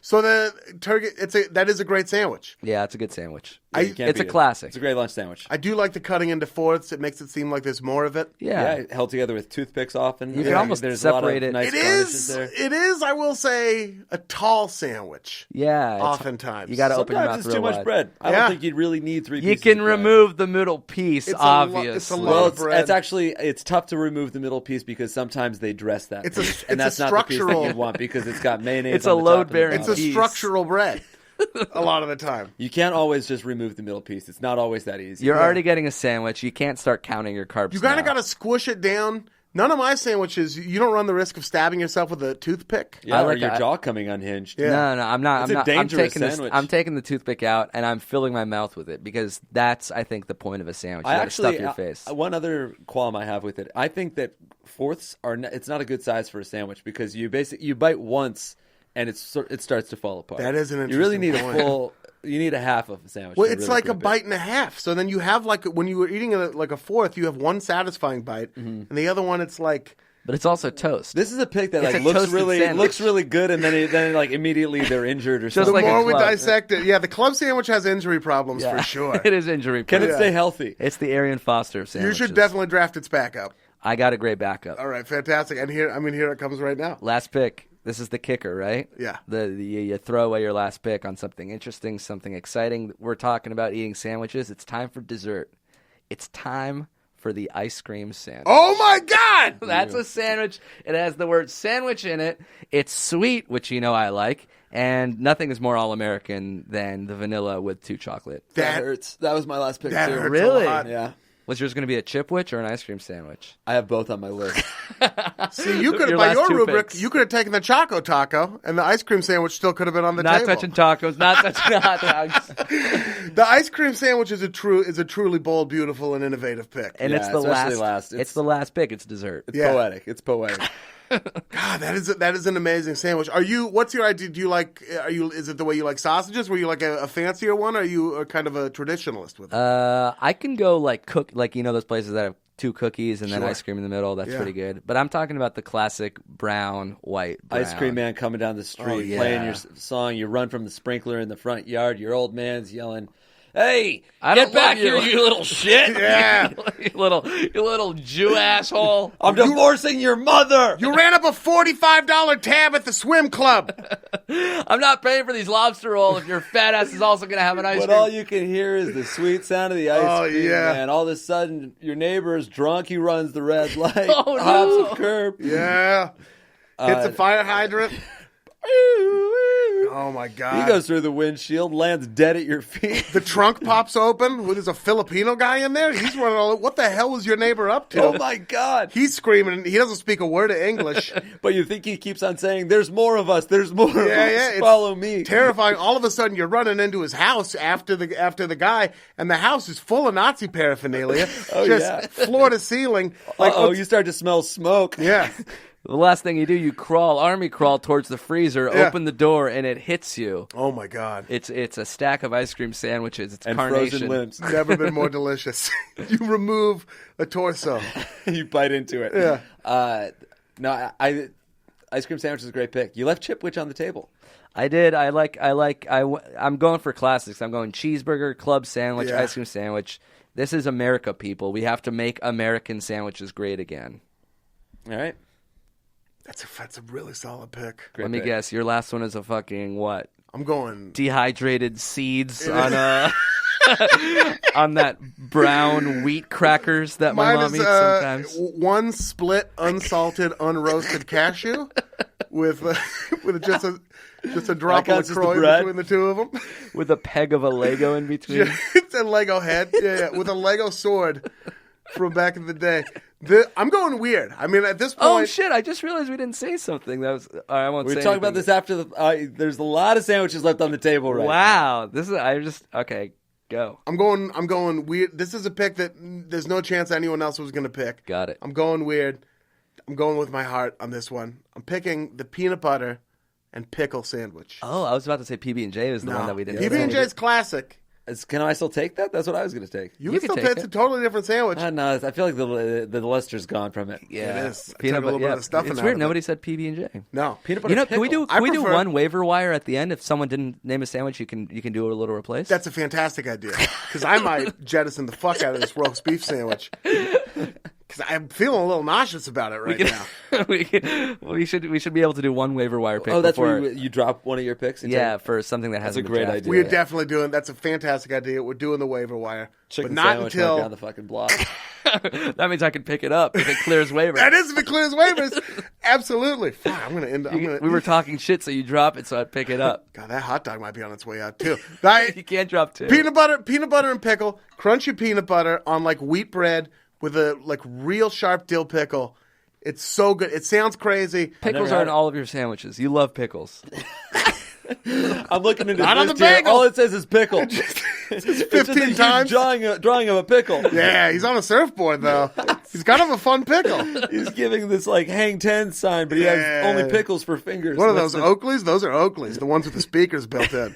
So the turkey, that is a great sandwich. Yeah, it's a good sandwich. You can't It's a beat it. classic. It's a great lunch sandwich. I do like the cutting into fourths. It makes it seem like there's more of it. Yeah. held together with toothpicks often. You can almost there's separate a it. lot of nice It garnishes is. there. It is. I will say a tall sandwich. Yeah. Oftentimes. You got to open your mouth Sometimes it's real too much wide. bread. I Yeah. don't think you'd really need three You pieces can of bread. remove the middle piece, It's a obviously. lot Well, of bread. it's tough to remove the middle piece because sometimes they dress that It's a- piece, it's and that's a not the piece that structural- you want because it's got mayonnaise. It's on a the top and the load-bearing It's bottom. a piece. structural bread. A lot of the time. You can't always just remove the middle piece. It's not always that easy. You're already getting a sandwich. You can't start counting your carbs. You kind of now. got to squish it down. None of my sandwiches, you don't run the risk of stabbing yourself with a toothpick. yeah, I or like your that. jaw coming unhinged. Yeah. No, I'm not. It's I'm a not. dangerous sandwich. I'm taking the toothpick out and I'm filling my mouth with it because that's, I think, the point of a sandwich. You got to stuff your face. One other qualm I have with it, I think that fourths it's not a good size for a sandwich because you bite once and it starts to fall apart. That is an You really need interesting point. you need a half of a sandwich. Well, to it's really like a grip it. bite and a half. So then you have when you were eating a fourth, you have one satisfying bite, and the other one, it's like. But it's also toast. This is a pick that It's like a looks toasted really sandwich. good, and then like immediately they're injured or Just something. The like a more we club. dissect it, the club sandwich has injury problems for sure. It is injury Can prone. it stay healthy? It's the Arian Foster of You sandwiches. should definitely draft its backup. I got a great backup. All right, fantastic. And here it comes right now. Last pick. This is the kicker, right? Yeah. You throw away your last pick on something interesting, something exciting. We're talking about eating sandwiches. It's time for dessert. It's time for the ice cream sandwich. Oh my God! That's a sandwich. It has the word sandwich in it. It's sweet, which I like. And nothing is more all-American than the vanilla with 2 chocolate. That hurts. That was my last pick That too. hurts Really? a lot. Yeah, Was yours going to be a chipwich or an ice cream sandwich? I have both on my list. See, you could Your by last your 2 rubric, picks. you could have taken the Choco Taco, and the ice cream sandwich still could have been on the Not table. touching tacos, not touching hot dogs. The ice cream sandwich is a truly bold, beautiful, and innovative pick. And Yeah, it's the especially last. last. It's the last pick. It's dessert. It's Yeah. poetic. It's poetic. God, that is an amazing sandwich. What's your idea? Is it the way you like sausages? Were you like a fancier one? Or are you kind of a traditionalist with it? I can go those places that have 2 cookies and then Sure. ice cream in the middle. That's Yeah. pretty good. But I'm talking about the classic brown, white, brown. Ice cream man coming down the street yeah. playing your song. You run from the sprinkler in the front yard. Your old man's yelling, "Hey, I get don't back love you." here, you little shit! Yeah. you little Jew asshole. I'm divorcing your mother." You ran up a $45 tab at the swim club. I'm not paying for these lobster roll if your fat ass is also going to have an ice But cream. all you can hear is the sweet sound of the ice Oh, cream, yeah. man. All of a sudden, your neighbor is drunk. He runs the red light, Oh, no. hops the curb. Yeah. Hits a fire hydrant. Oh my God. He goes through the windshield, lands dead at your feet. The trunk pops open. There's a Filipino guy in there. He's running all. What the hell was your neighbor up to? Oh my God. He's screaming. He doesn't speak a word of English. But you think he keeps on saying, "There's more of us. There's more of us. It's Follow me." Terrifying. All of a sudden, you're running into his house after the guy, and the house is full of Nazi paraphernalia, floor to ceiling. Like, you start to smell smoke. Yeah. The last thing you do, you army crawl towards the freezer, open the door, and it hits you. Oh my God. It's a stack of ice cream sandwiches. It's And carnation. frozen limbs. Never been more delicious. You remove a torso. You bite into it. Yeah. No, ice cream sandwich is a great pick. You left Chipwich on the table. I did. I'm going for classics. I'm going cheeseburger, club sandwich, ice cream sandwich. This is America, people. We have to make American sandwiches great again. All right. That's a really solid pick. Great Let me pick. guess. Your last one is a fucking what? I'm going Dehydrated seeds on on that brown wheat crackers that my mom eats sometimes. One split, unsalted, unroasted cashew with just a drop of counts as the LaCroix bread? between the two of them. With a peg of a Lego in between. It's a Lego head, with a Lego sword from back in the day. I'm going weird. I mean, at this point, Oh shit! I just realized we didn't say something. That was I won't We're say talking about anything. this after the. There's a lot of sandwiches left on the table right now. Wow, this is okay. Go. I'm going weird. This is a pick that there's no chance anyone else was going to pick. Got it. I'm going weird. I'm going with my heart on this one. I'm picking the peanut butter and pickle sandwich. Oh, I was about to say PB&J was the one that we didn't. say. PB&J's classic. Can I still take that? That's what I was going to take. You You can can still take take. It's it. a totally different sandwich. No, I feel like the luster's gone from it. Yeah, It is. I took a little bit of the stuffing It's out weird. of it. Nobody said PB&J. No. Peanut butter You know, can we pickle. do I prefer- one waiver wire at the end? If someone didn't name a sandwich, you can do a little replace. That's a fantastic idea. Because I might jettison the fuck out of this roast beef sandwich. Because I'm feeling a little nauseous about it right now. we should be able to do one waiver wire pick. Oh, that's before, where you drop one of your picks? yeah, for something that hasn't a been great drafted. idea. We're definitely doing. That's a fantastic idea. We're doing the waiver wire, Chicken but not sandwich until. mark down the fucking block. That means I can pick it up if it clears waiver. That is if it clears waivers. Absolutely. Fuck, I'm gonna end. We were talking shit, so you drop it, so I'd pick it up. God, that hot dog might be on its way out too. You can't drop two. Peanut butter and pickle, crunchy peanut butter on like wheat bread with a like real sharp dill pickle. It's so good. It sounds crazy. Pickles never are had in it. all of your sandwiches. You love pickles. I'm looking at his Not on list the here. bagel. All it says is pickle. It's It's just a 15 huge times. drawing of a pickle. Yeah, he's on a surfboard though. He's kind of a fun pickle. He's giving this like hang 10 sign, but he has Yeah. only pickles for fingers. What are What's those the- Oakleys? Those are Oakleys, the ones with the speakers built in.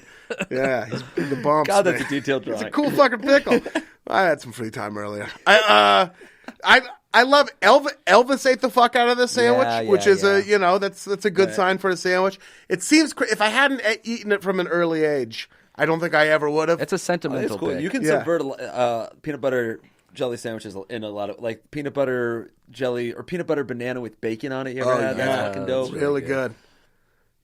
Yeah, he's the bumps. God, that's man. a detailed drawing. It's a cool fucking pickle. I had some free time earlier. I love Elvis ate the fuck out of this sandwich, Yeah, which yeah, is yeah. that's a good sign for a sandwich. It seems if I hadn't eaten it from an early age, I don't think I ever would have. It's a Oh, sentimental that's cool. pick. You can Yeah. subvert peanut butter jelly sandwiches in a lot of like peanut butter jelly or peanut butter banana with bacon on it. You ever Oh, had? yeah. That's fucking dope. It's really good.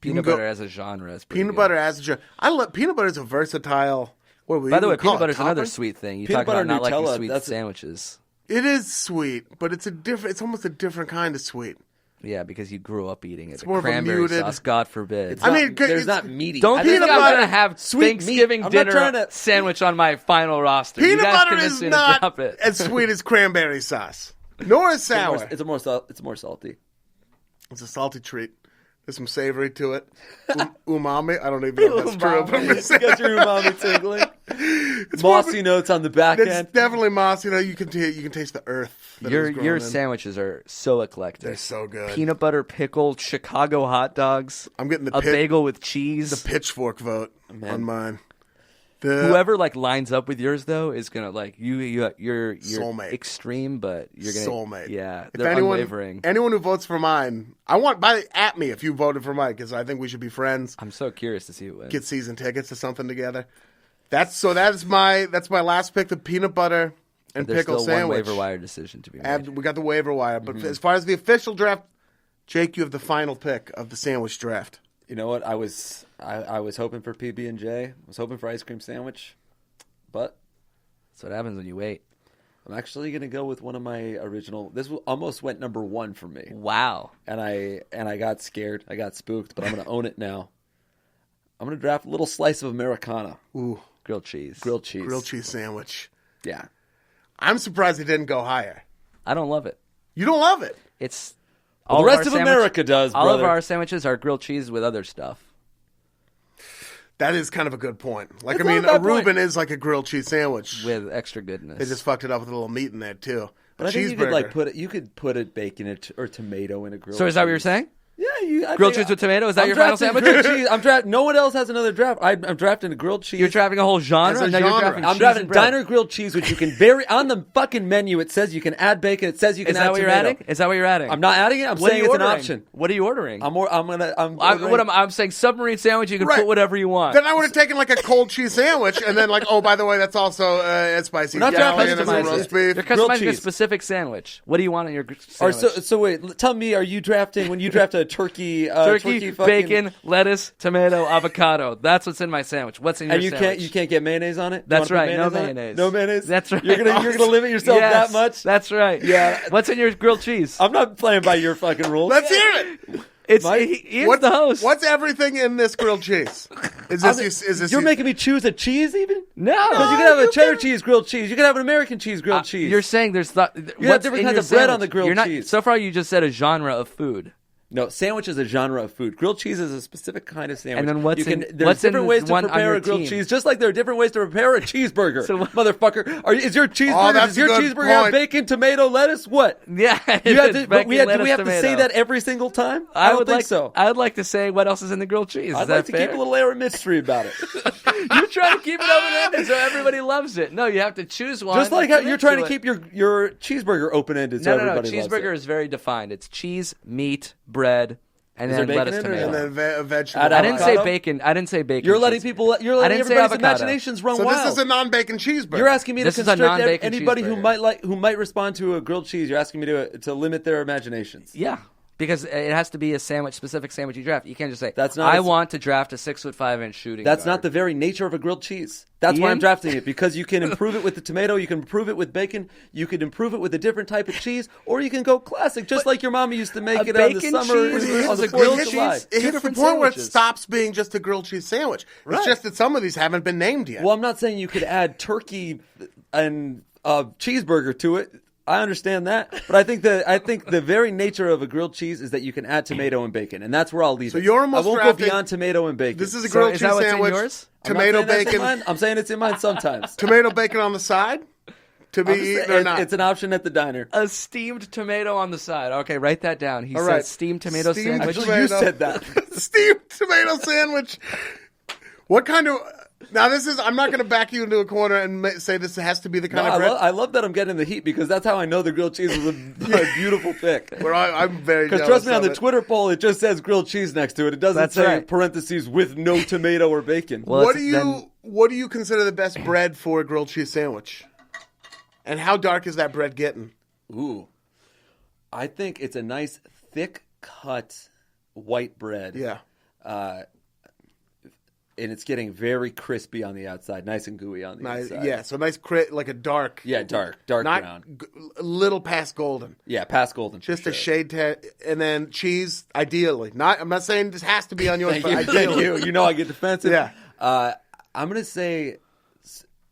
Peanut go- butter as a genre is pretty Peanut good. butter as a I love peanut butter is a versatile. What we By the way, would call peanut it, butter is another topping? sweet thing. You Peanut talk about butter not liking Nutella, sweet that's- sandwiches. It is sweet, but it's a different. It's almost a different kind of sweet. Yeah, because you grew up eating it. The more of a cranberry muted- sauce, God forbid. I mean, there's it's- not meaty. Don't I think peanut I'm butter- going to have sweet Thanksgiving meat. I'm not dinner trying to- sandwich on my final roster. you Peanut guys butter convinced is me to not drop it. as sweet as cranberry sauce, nor is sour. It's more salty. It's a salty treat. There's some savory to it. Umami. I don't even know if that's true. But I'm gonna say Got your umami tingling. Mossy notes on the back it's end. definitely moss. You know, you can taste the earth. That it was grown Your in. sandwiches are so eclectic. They're so good. Peanut butter pickled Chicago hot dogs. I'm getting a bagel with cheese. pitchfulk vote on mine. Whoever like lines up with yours though is gonna like you're Soulmate. extreme, but you're gonna soulmate. Yeah, If they're unwavering. anyone who votes for mine, at me if you voted for mine because I think we should be friends. I'm so curious to see who wins. Get season tickets to something together. That's my last pick, the peanut butter and There's pickle still sandwich. one waiver wire decision to be made. We got the waiver wire, but as far as the official draft, Jake, you have the final pick of the sandwich draft. You know what? I was hoping for PB&J. I was hoping for ice cream sandwich, but That's what happens when you wait. I'm actually going to go with one of my original. This almost went number one for me, Wow. and I got scared. I got spooked, but I'm going to own it now. I'm going to draft a little slice of Americana. Ooh, Grilled cheese. Grilled cheese. grilled cheese sandwich. Yeah. I'm surprised it didn't go higher. I don't love it. You don't love it. It's Well, the rest of America does, All of brother. our sandwiches are grilled cheese with other stuff. That is kind of a good point. Like, It's I mean, not a a bad point. Reuben is like a grilled cheese sandwich. With extra goodness. They just fucked it up with a little meat in there too. But I think you could put a bacon or tomato in a grilled So is that what you're cheese. saying? Yeah, Grilled cheese with tomato? Is that your final sandwich? No one else has another draft. I'm drafting a grilled cheese. You're drafting a whole genre? As a Now you're genre. drafting I'm cheese drafting and bread. diner grilled cheese, which you can vary on the fucking menu. It says you can add bacon. It says you can Is add that what you're tomato. adding? Is that what you're adding? I'm not adding it. I'm What saying are you it's an ordering? option. What are you ordering? I'm I'm saying submarine sandwich. You can Right. put whatever you want. Then I would have taken like a cold cheese sandwich and then like, oh, by the way, that's also it's spicy. We're not Scallion drafting and some customized roast it. beef. You're grilled customizing a cheese. specific sandwich. What do you want in your Or sandwich? so wait. Tell me, are you drafting when you draft a turkey? Turkey, fucking, bacon, lettuce, tomato, avocado. That's what's in my sandwich. What's in your and you sandwich? can't get mayonnaise on it. You That's wanna put right. No on it? mayonnaise. No mayonnaise. That's right. You're gonna limit yourself Yes, that much. That's right. Yeah. What's in your grilled cheese? I'm not playing by your fucking rules. Let's hear it. It's Mike, Ian's the host. What's everything in this grilled cheese? Is this You're making me choose a cheese even? No, Because you can have a cheddar cheese grilled cheese. You can have an American cheese grilled cheese. You're saying there's have what's different in kinds your of bread on sandwich? the grilled You're not, cheese. So far, you just said a genre of food. No, sandwich is a genre of food. Grilled cheese is a specific kind of sandwich. And then what's There's in different ways to one on prepare your a grilled team? cheese, just like there are different ways to prepare a cheeseburger. So what- Motherfucker, is your cheeseburger? that's Does a your good cheeseburger have point. bacon, tomato, lettuce? What? Yeah, You have it's to, but bacon, do we have lettuce, to say tomato. that every single time? I don't would think like so. I would like to say what else is in the grilled cheese. Is I'd that like to fair? keep a little air of mystery about it. You're trying to keep it open-ended so everybody loves it. No, you have to choose one. Just like and how commit you're trying to it. keep your cheeseburger open-ended so No. everybody loves Cheeseburger it. is very defined. It's cheese, meat, bread, and Is then there bacon lettuce, in it or tomato. and then a vegetable? Add I didn't say avocado? bacon. I didn't say bacon. You're letting cheese. people. You're letting didn't say everybody's avocado. imaginations run So wild. this is a non-bacon cheeseburger. You're asking me This to is a constrict non-bacon anybody cheeseburger. who might respond to a grilled cheese. You're asking me to limit their imaginations. Yeah. Because it has to be a specific sandwich you draft. You can't just say, That's not I a- want to draft a 6'5" shooting That's guard. not the very nature of a grilled cheese. That's why Ian? I'm drafting it, because you can improve it with the tomato, you can improve it with bacon, you could improve it with a different type of cheese, or you can go classic, just like your mama used to make a it on the bacon summer cheese on is the a 4th grilled of July. cheese? It hits the different point where it sandwiches. stops being just a grilled cheese sandwich. Right. It's just that some of these haven't been named yet. Well, I'm not saying you could add turkey and cheeseburger to it. I understand that, but I think the very nature of a grilled cheese is that you can add tomato and bacon, and that's where I'll leave So it. you're almost I won't drafting- go beyond tomato and bacon. This is a So grilled is cheese that what's in sandwich. yours? I'm not Tomato saying that's in bacon. mine. I'm saying it's in mine sometimes. Tomato bacon on the side to be I'm just eaten saying or not. it's an option at the diner. A steamed tomato on the side. Okay, write that down. He All said right. steamed tomato Steamed sandwich. Actually, you said that. Steamed tomato sandwich. What kind of? Now this is. I'm not going to back you into a corner and say this has to be the kind No, of bread. I love that I'm getting the heat, because that's how I know the grilled cheese is a beautiful pick. Where I'm very. Because jealous trust me, on of the it. Twitter poll, it just says grilled cheese next to it. It doesn't That's say right. parentheses with no tomato or bacon. Well, What it's- What do you consider the best bread for a grilled cheese sandwich? And how dark is that bread getting? Ooh, I think it's a nice thick cut white bread. Yeah. And it's getting very crispy on the outside, nice and gooey on the Nice, inside. yeah, so nice like a dark. Yeah, dark not brown. A little past golden. Yeah, past golden. for Just sure. a shade, and then cheese, ideally. I'm not saying this has to be on yours, Thank but you. ideally. Thank you. You know I get defensive. Yeah. I'm going to say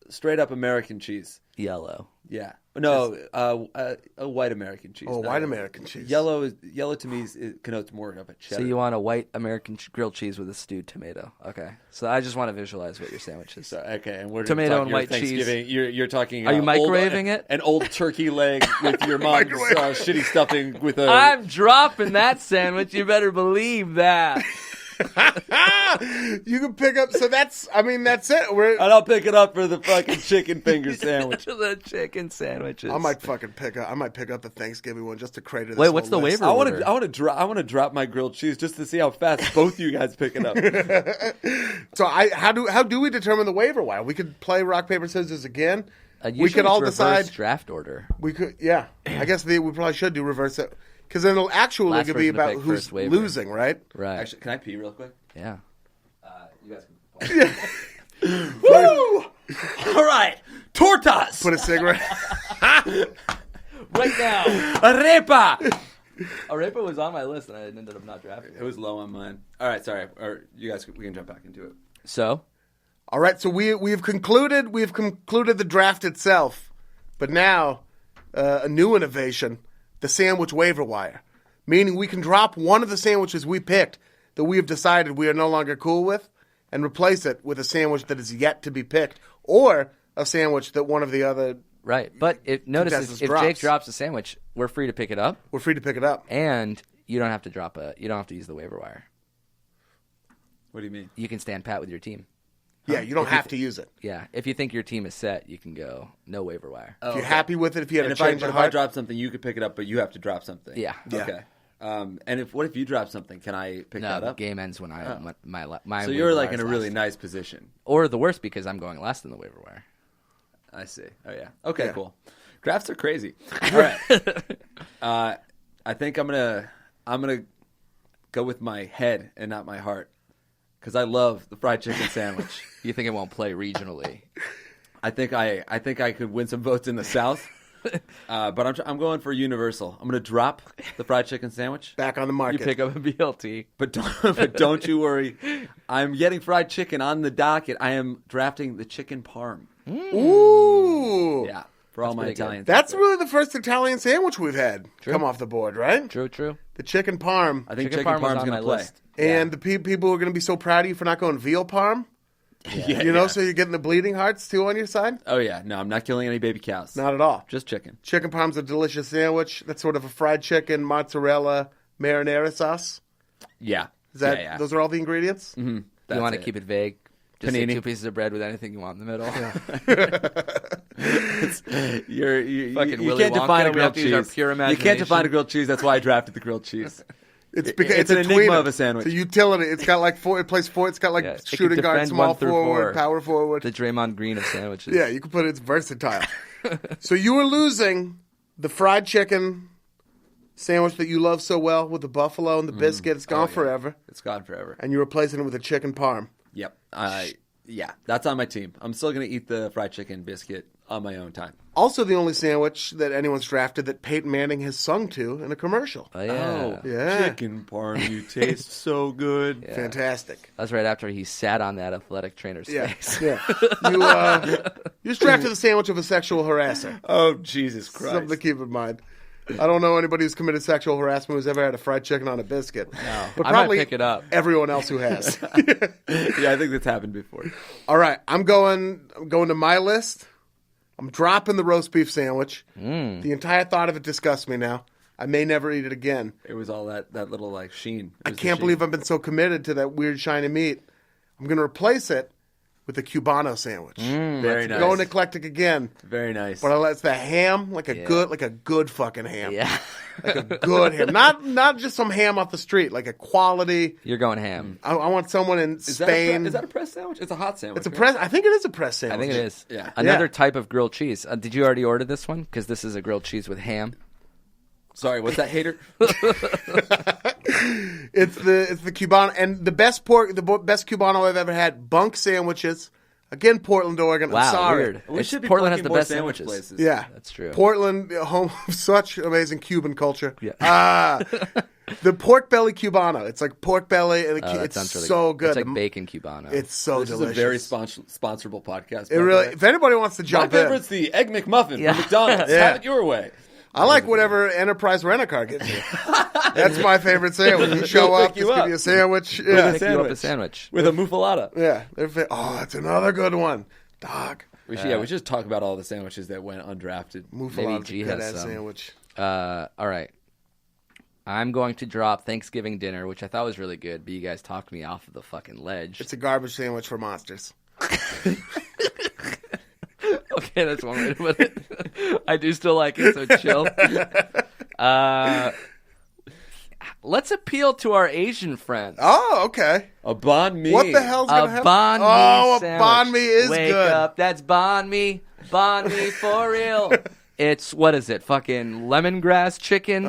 straight up American cheese. Yellow. Yeah. No, a white American cheese. Oh, not white a- American cheese. Yellow to me it connotes more of a cheddar. So you want a white American grilled cheese with a stewed tomato. Okay. So I just want to visualize what your sandwich is. So, okay, and we're Tomato talking and your white cheese. Thanksgiving. You're talking. Are you old- microwaving it? An old turkey leg with your mom's Microwave. shitty stuffing with a. I'm dropping that sandwich. You better believe that. You can pick up. So that's it. and I'll pick it up for the fucking chicken finger sandwich. The chicken sandwiches. I might pick up the Thanksgiving one just to crater this. Wait, what's whole the list. waiver? I want to drop my grilled cheese just to see how fast both you guys pick it up. So how do we determine the waiver wire? We could play rock paper scissors again. Usually We could all it's reverse decide. draft order. We could, yeah. I guess we probably should do reverse it because then it'll actually Last could be person to about pick who's first waiver. losing, right? Right. Actually, can I pee real quick? Yeah. You guys can. Woo! All right, tortas. Put a cigarette. Right now. Arepa. Arepa was on my list, and I ended up not drafting It was low on mine. All right, sorry. Or you guys, we can jump back into it. So, All right, so we've concluded the draft itself, but now a new innovation: the sandwich waiver wire, meaning we can drop one of the sandwiches we picked that we have decided we are no longer cool with, and replace it with a sandwich that is yet to be picked, or a sandwich that one of the other. right. But notice if drops. Jake drops a sandwich, we're free to pick it up, We're free to pick it up. and you don't have to use the waiver wire. What do you mean? You can stand pat with your team. Yeah, you don't have to use it. Yeah, if you think your team is set, you can go no waiver wire. If you're happy with it, if you had And a if I change of heart, drop something, you could pick it up, but you have to drop something. Yeah. Yeah. Okay. And what if you drop something? Can I pick No, that the up? game ends when my So you're like waiver in a wire's really last. nice position. Or the worst, because I'm going less than the waiver wire. I see. Oh yeah. Okay. Yeah. Cool. Drafts are crazy. All right. I think I'm gonna go with my head and not my heart because I love the fried chicken sandwich. You think it won't play regionally? I think I could win some votes in the South. But I'm going for universal. I'm going to drop the fried chicken sandwich. back on the You market. pick up a BLT. But don't you worry. I'm getting fried chicken on the docket. I am drafting the chicken parm. Ooh, Yeah, for all my pretty good. Italians. that's really the first Italian sandwich we've had come off the board, right? True. The chicken parm. I think Chicken chicken parm was parm's on going my to play. list. And the people are going to be so proud of you for not going veal parm. Yeah, You know, yeah. so you're getting the bleeding hearts too on your side? Oh yeah, no, I'm not killing any baby cows. Not at all. Just chicken. Chicken parm's a delicious sandwich. That's sort of a fried chicken, mozzarella, marinara sauce. Yeah. Is that yeah. those are all the ingredients? Mm-hmm. You want to keep it vague? Just say Panini. 2 pieces of bread with anything you want in the middle. You Fucking you Willy can't define Wonka, a we have grilled to use our cheese. pure You can't imagination. define a grilled cheese. That's why I drafted the grilled cheese. It's because It's it's, an a enigma tweener. of a sandwich. It's a utility. It's got like four. It plays four. It's got like Yeah, it can shooting guard, defend small 1 through forward, 4. power forward. The Draymond Green of sandwiches. Yeah, you can put it. It's versatile. So you were losing the fried chicken sandwich that you love so well with the buffalo and the biscuit. It's gone yeah. forever. It's gone forever. And you're replacing it with a chicken parm. Yep. Yeah, that's on my team. I'm still going to eat the fried chicken biscuit on my own time. Also, the only sandwich that anyone's drafted that Peyton Manning has sung to in a commercial. Oh, yeah. Yeah. Chicken parm, you taste so good. Yeah. Fantastic. That's right after he sat on that athletic trainer's Yeah, face. yeah. You just drafted the sandwich of a sexual harasser. Oh, Jesus Christ. Something to keep in mind. I don't know anybody who's committed sexual harassment who's ever had a fried chicken on a biscuit. No. But I might probably pick it up. everyone else who has. Yeah, I think that's happened before. All right, I'm going to my list. I'm dropping the roast beef sandwich. The entire thought of it disgusts me now. I may never eat it again. It was all that little like sheen. I can't believe I've been so committed to that weird shiny meat. I'm going to replace it with a Cubano sandwich. Very nice. Going eclectic again. Very nice. But it's the ham, like a good fucking ham. Yeah. Like a good ham. Not just some ham off the street, like a quality. You're going ham. I want someone in Is Spain. that a press sandwich? It's a hot sandwich. It's a right? press. I think it is a press sandwich. I think it is. Yeah. Another Yeah. type of grilled cheese. Did you already order this one? Because this is a grilled cheese with ham. Sorry, what's that, hater? It's the Cubano and the best best Cubano I've ever had. Bunk sandwiches. Again, Portland, Oregon. Wow, I'm sorry. weird. We should be Portland has plugging the more best sandwich sandwiches. places. Yeah, That's true. Portland, home of such amazing Cuban culture. Yeah. The pork belly Cubano. It's like pork belly, and That it's sounds really so good. It's like The- bacon Cubano. It's so This delicious. is a very sponsorable podcast. It really. If anybody wants to My jump in, favorite's the Egg McMuffin Yeah. from McDonald's. Yeah. Have it your way. I like whatever Enterprise Rent-A-Car gives you. That's my favorite sandwich. You show They'll up, pick you just give up. you a sandwich. a Yeah, Pick you up a sandwich. With a muffalata. yeah. It's another good one, dog. We should just talk about all the sandwiches that went undrafted. Muffalata's G a has good-ass some. sandwich. All right. I'm going to drop Thanksgiving dinner, which I thought was really good, but you guys talked me off of the fucking ledge. It's a garbage sandwich for monsters. Okay, that's one way to put it. I do still like it, so chill. Let's appeal to our Asian friends. Oh, okay. A banh mi. What the hell's A gonna happen? banh mi Oh, a sandwich. banh mi is Wake good. up, that's banh mi. Banh mi for real. It's, what is it, fucking lemongrass chicken?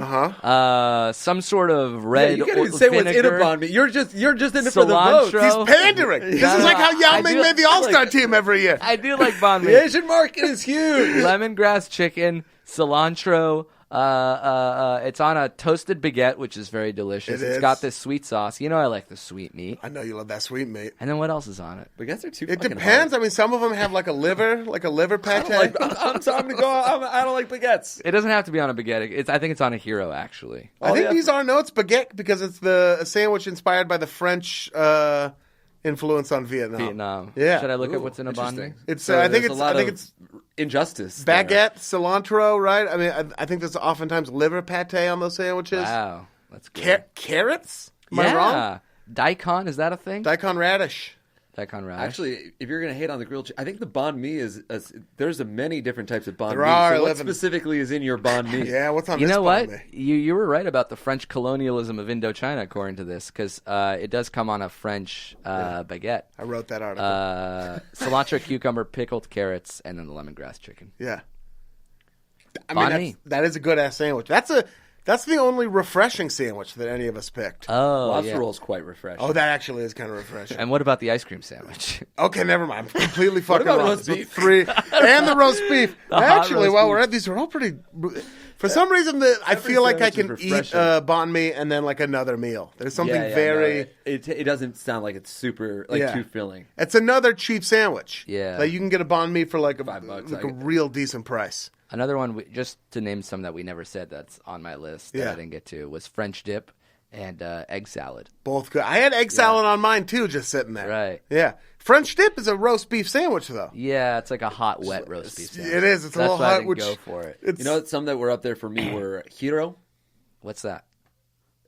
Some sort of Yeah, red you can't even say what's in a vinegar. banh mi. You're just in it for the votes. Cilantro. He's pandering. This No, is like how I Yao Ming do- made the All-Star team every year. I do like banh mi. The Asian market is huge. Lemongrass chicken, cilantro, It's on a toasted baguette, which is very delicious. It's got this sweet sauce. You know I like the sweet meat. I know you love that sweet meat. And then what else is on it? Baguettes are too. It fucking depends. hard. I mean, some of them have like a liver pate. I'm time to go. I don't like baguettes. It doesn't have to be on a baguette. I think it's on a hero, actually. I think these are it's baguette because it's a sandwich inspired by the French influence on Vietnam. Yeah. Should I look at what's in a banh mi? It's So I think there's it's a lot I think of it's injustice. baguette, cilantro, right? I mean, I think there's oftentimes liver pate on those sandwiches. Wow, that's good. Carrots? Am I wrong? Daikon, is that a thing? Daikon radish. Daikon radish. Actually, if you're gonna hate on the grilled, I think the banh mi is. There's many different types of banh There mi. are, So what specifically is in your banh mi? Yeah, what's on You this know banh what? mi? You were right about the French colonialism of Indochina, according to this, because it does come on a French baguette. I wrote that article. Cilantro, cucumber, pickled carrots, and then the lemongrass chicken. Yeah. I Banh mean, mi. that is a good ass sandwich. That's the only refreshing sandwich that any of us picked. Lobster roll is quite refreshing. Oh, that actually is kind of refreshing. And what about the ice cream sandwich? Okay, never mind. I'm completely fucking about wrong. roast So beef? 3 and the roast beef. hot Actually, roast while beef. we're at these, are all pretty. For some reason, I feel like I sandwich can is eat refreshing. banh mi and then like another meal. There's something Yeah, very. no, it doesn't sound like it's super too filling. It's another cheap sandwich. Yeah. Like you can get a banh mi for like a $5, like I a get real decent price. Another one, just to name some that we never said that's on my list that Yeah. I didn't get to, was French dip and egg salad. Both good. I had egg salad on mine too, just sitting there. Right. Yeah. French dip is a roast beef sandwich, though. Yeah, it's like a hot, wet roast beef sandwich. It is. It's a That's little why I hot. didn't Which go for it. It's, You know, some that were up there for me were hiro. What's that?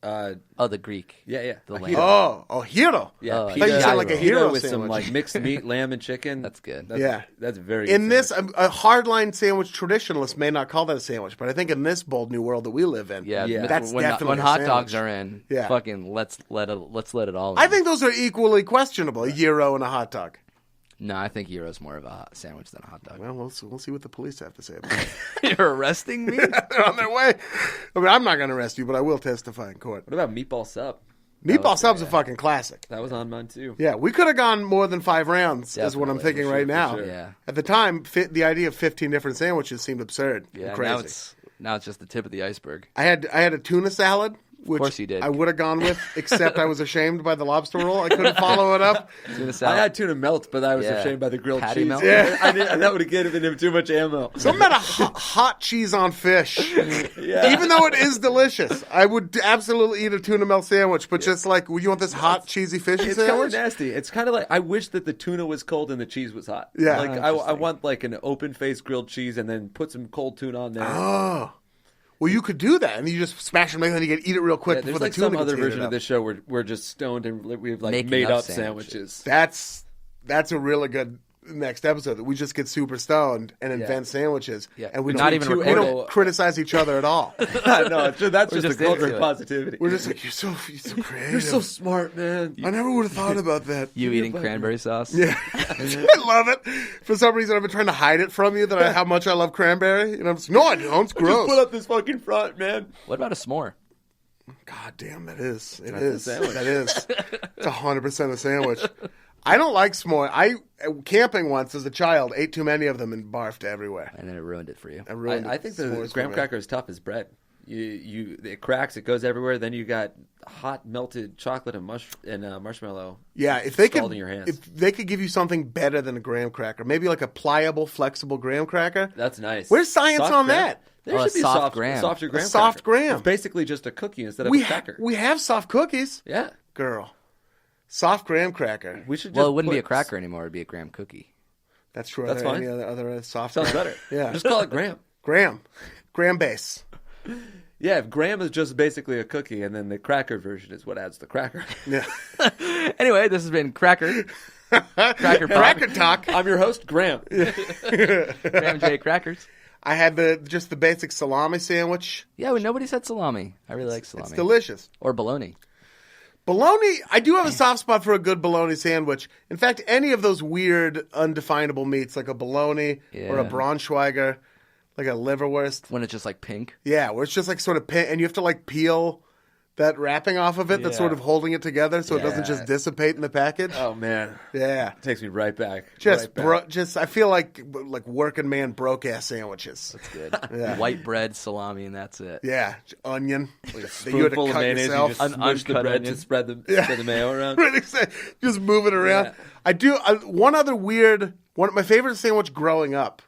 Uh, Oh, the Greek. yeah. The A lamb. hiro. hero. Yeah, Oh, I thought you said like a hero with sandwich. some like mixed meat, lamb and chicken. That's good. That's very. In good this, sandwich. a hardline sandwich traditionalist may not call that a sandwich, but I think in this bold new world that we live in, Yeah, that's when definitely a hot sandwich. dogs are in, Yeah. fucking let's let it all in. I think those are equally questionable, a gyro and a hot dog. No, I think gyro's more of a hot sandwich than a hot dog. Well, we'll see what the police have to say about it. You're arresting me? They're on their way. I mean, I'm not going to arrest you, but I will testify in court. What about meatball sub? Meatball sub's a fucking classic. That was on mine too. Yeah, we could have gone more than 5 rounds, is what I'm Definitely, thinking for right sure, now. for sure. Yeah. At the time, the idea of 15 different sandwiches seemed absurd Yeah, and crazy. now it's just the tip of the iceberg. I had a tuna salad, which course you did. I would have gone with, except I was ashamed by the lobster roll. I couldn't follow it up. Tuna I salad. had tuna melt, but I was Yeah. ashamed by the grilled Patty cheese. melt? Yeah. That would have given him too much ammo. Something about a hot cheese on fish. Yeah. Even though it is delicious, I would absolutely eat a tuna melt sandwich, but just like, well, you want this hot, cheesy fishy It's kind of sandwich? nasty. It's kind of like I wish that the tuna was cold and the cheese was hot. Yeah. like I want like an open faced grilled cheese and then put some cold tuna on there. Oh. Well, you could do that, and you just smash them, and then you can eat it real quick Yeah, before there's the like tuna some other gets heated version up. of this show where we're just stoned and we've like Making made up up sandwiches. sandwiches. That's a really good next episode. That we just get super stoned and invent sandwiches, Yeah. and we Not don't, even we record don't criticize each other at all. No, that's just just a culture into of it. positivity. We're just like, you're so creative. You're so smart, man. I never would have thought about that. You eating cranberry sauce? Yeah, I love it. For some reason, I've been trying to hide it from you how much I love cranberry. And I'm just, no, I don't. It's gross. Put up this fucking front, man. What about a s'more? God damn, that is. It That's is. a sandwich. That is. It's 100% a sandwich. I don't like s'more. I camping once as a child, ate too many of them and barfed everywhere. And then it ruined it for you. I ruined I think the s'mores for graham me. cracker is tough as bread. It cracks, it goes everywhere. Then you got hot melted chocolate and marshmallow. Yeah, if they scald could, in your hands. if they could give you something better than a graham cracker, maybe like a pliable, flexible graham cracker. That's nice. Where's science Soft on graham. that? There Oh, should a be soft graham. softer graham. A soft cracker. graham. It's basically just a cookie instead of We a cracker. we have soft cookies, Yeah, girl. Soft graham cracker. we should. Just Well, it wouldn't be a put- cracker anymore. It'd be a graham cookie. That's true. That's Are there fine. any other soft? Sounds graham? better. Yeah, just call it graham. graham base. Yeah, if graham is just basically a cookie, and then the cracker version is what adds the cracker. Yeah, Anyway, this has been Cracker. Cracker cracker talk. I'm your host, Graham. Graham J. Crackers. I had just the basic salami sandwich. Yeah, well, nobody said salami. I really like It's salami. delicious. Or bologna. Bologna, I do have a soft spot for a good bologna sandwich. In fact, any of those weird, undefinable meats, like a bologna or a Yeah. Braunschweiger, like a liverwurst. When it's just like pink. Yeah, where it's just like sort of and you have to like peel that wrapping off of it that's sort of holding it together so it doesn't just dissipate in the package. Oh man, yeah, takes me right back. Just I feel like working man broke ass sandwiches. That's good. White bread, salami, and that's it. Yeah, onion. Like a spoonful of mayonnaise. You just smush the bread to spread the mayo around. Just move it around. Yeah. One other weird. One of my favorite sandwich growing up,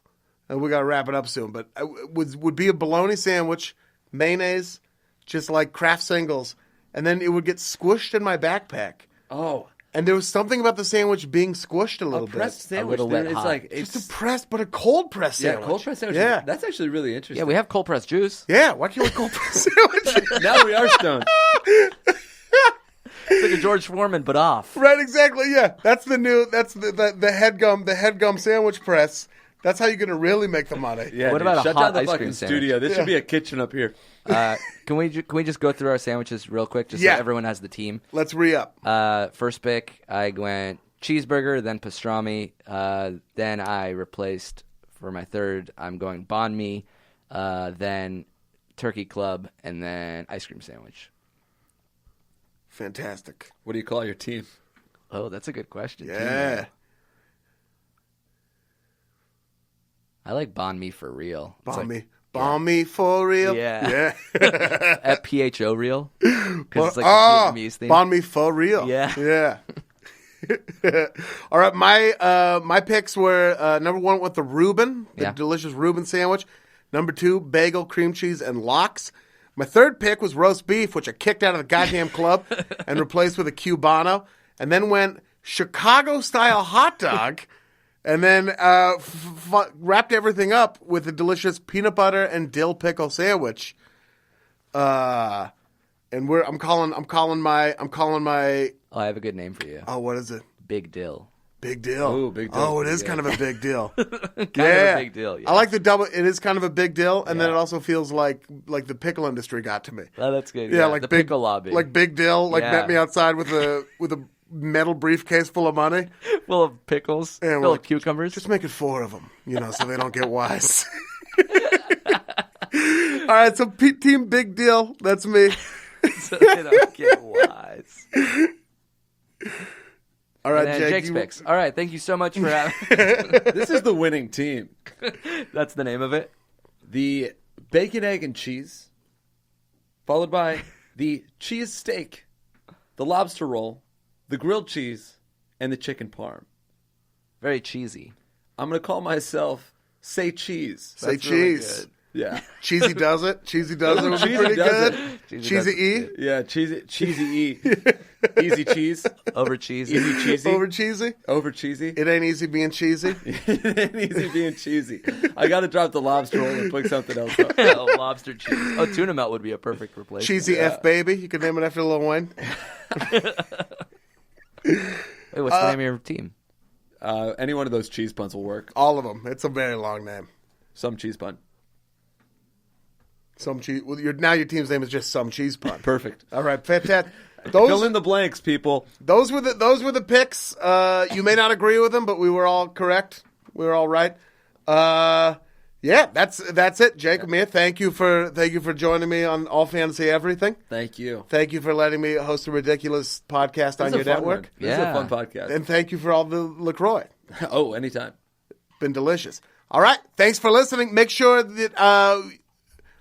and we got to wrap it up soon. But would be a bologna sandwich, mayonnaise. Just like Kraft singles, and then it would get squished in my backpack. Oh, and there was something about the sandwich being squished a little bit. Pressed sandwich, dude, it's like just a pressed, but a cold pressed sandwich. Yeah, cold pressed sandwich. Yeah, that's actually really interesting. Yeah, we have cold pressed juice. Yeah, why can't we cold pressed sandwich? Now we are stoned. It's like a George Foreman, but off. Right, exactly. Yeah, that's the headgum sandwich press. That's how you're gonna really make the money. Yeah, what about shut a hot down the ice fucking cream studio? sandwich? This should be a kitchen up here. Can we just go through our sandwiches real quick, just so everyone has the team? Let's re-up. First pick, I went cheeseburger, then pastrami. Then I replaced for my third. I'm going banh mi, then turkey club, and then ice cream sandwich. Fantastic. What do you call your team? Oh, that's a good question. Yeah. Team. I like banh mi for real. Banh mi for real. Yeah. At PHO real. Because it's like the Vietnamese theme. Banh mi for real. Yeah. All right, my picks were number 1 with the Reuben, the delicious Reuben sandwich. Number 2, bagel, cream cheese, and lox. My third pick was roast beef, which I kicked out of the goddamn club and replaced with a Cubano. And then went Chicago-style hot dog. And then wrapped everything up with a delicious peanut butter and dill pickle sandwich. And I'm calling my. Oh, I have a good name for you. Oh, what is it? Big Dill. Big deal. Oh, big deal. Oh, it is kind of a big deal. Kind of a big deal. Yeah. I like the double. It is kind of a big deal, and then it also feels like the pickle industry got to me. Oh, that's good. Yeah, like the big, pickle lobby. like Big Dill, met me outside with a metal briefcase full of money, full of pickles, and full of cucumbers. Just make it 4 of them, so they don't get wise. All right, so Team Big Deal, that's me. So they don't get wise. All right, and Jake's picks. All right, thank you so much for having. This is the winning team. That's the name of it. The bacon, egg, and cheese, followed by the cheese steak, the lobster roll, the grilled cheese, and the chicken parm. Very cheesy. I'm going to call myself Say Cheese. Say That's really cheese. good. Yeah. Cheesy does it. Cheesy does it. Would be Cheesy pretty does good. Cheesy E. Yeah, cheesy E. Easy cheese. Over cheesy. Easy cheesy. Over cheesy. Over cheesy. It ain't easy being cheesy. It ain't easy being cheesy. I got to drop the lobster roll and pick something else up. Oh, lobster cheese. Oh, tuna melt would be a perfect replacement. Cheesy F baby. You could name it after Lil Wayne. Hey, what's the name of your team? Any one of those cheese puns will work. All of them. It's a very long name. Some cheese pun. Some cheese. Well, now your team's name is just Some Cheese Pun. Perfect. All right, fantastic. Fill in the blanks, people. Those were the picks. You may not agree with them, but we were all correct. We were all right. Yeah, that's it. Jake, Amir, thank you for joining me on All Fantasy Everything. Thank you. Thank you for letting me host a ridiculous podcast on your network. This is a fun podcast. And thank you for all the LaCroix. Oh, anytime. Been delicious. All right, thanks for listening. Make sure that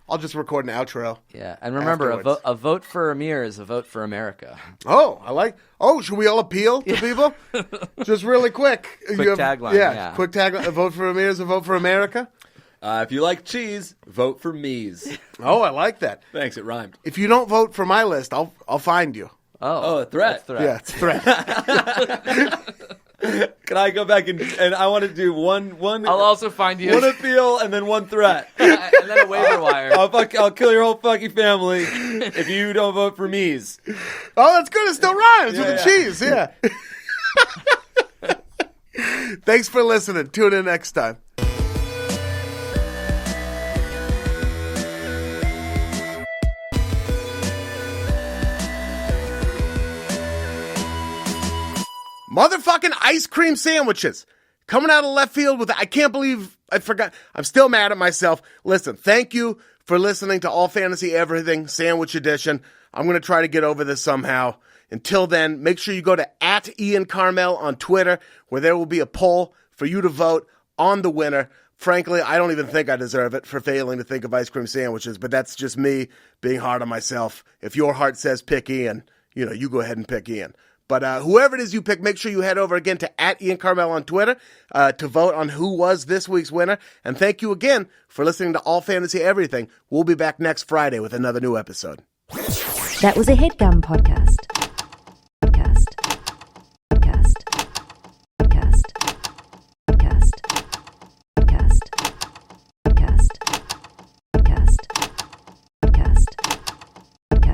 I'll just record an outro. Yeah, and remember, a vote for Amir is a vote for America. Oh, should we all appeal to people? Just really quick. Quick tagline. Yeah, quick tagline. A vote for Amir is a vote for America. If you like cheese, vote for me's. Oh, I like that. Thanks, it rhymed. If you don't vote for my list, I'll find you. Oh, a threat. Yeah, it's a threat. Can I go back and I want to do one? I'll also find you. One appeal and then one threat. And then a waiver wire. I'll kill your whole fucking family if you don't vote for me's. Oh, that's good. It still rhymes with the cheese. Yeah. Thanks for listening. Tune in next time. Motherfucking ice cream sandwiches coming out of left field with, I can't believe I forgot. I'm still mad at myself. Listen, thank you for listening to All Fantasy Everything Sandwich Edition. I'm going to try to get over this somehow. Until then, make sure you go to @Ian Karmel on Twitter, where there will be a poll for you to vote on the winner. Frankly, I don't even think I deserve it for failing to think of ice cream sandwiches, but that's just me being hard on myself. If your heart says pick Ian, you go ahead and pick Ian. But whoever it is you pick, make sure you head over again to @Ian Karmel on Twitter to vote on who was this week's winner. And thank you again for listening to All Fantasy Everything. We'll be back next Friday with another new episode. That was a HeadGum podcast.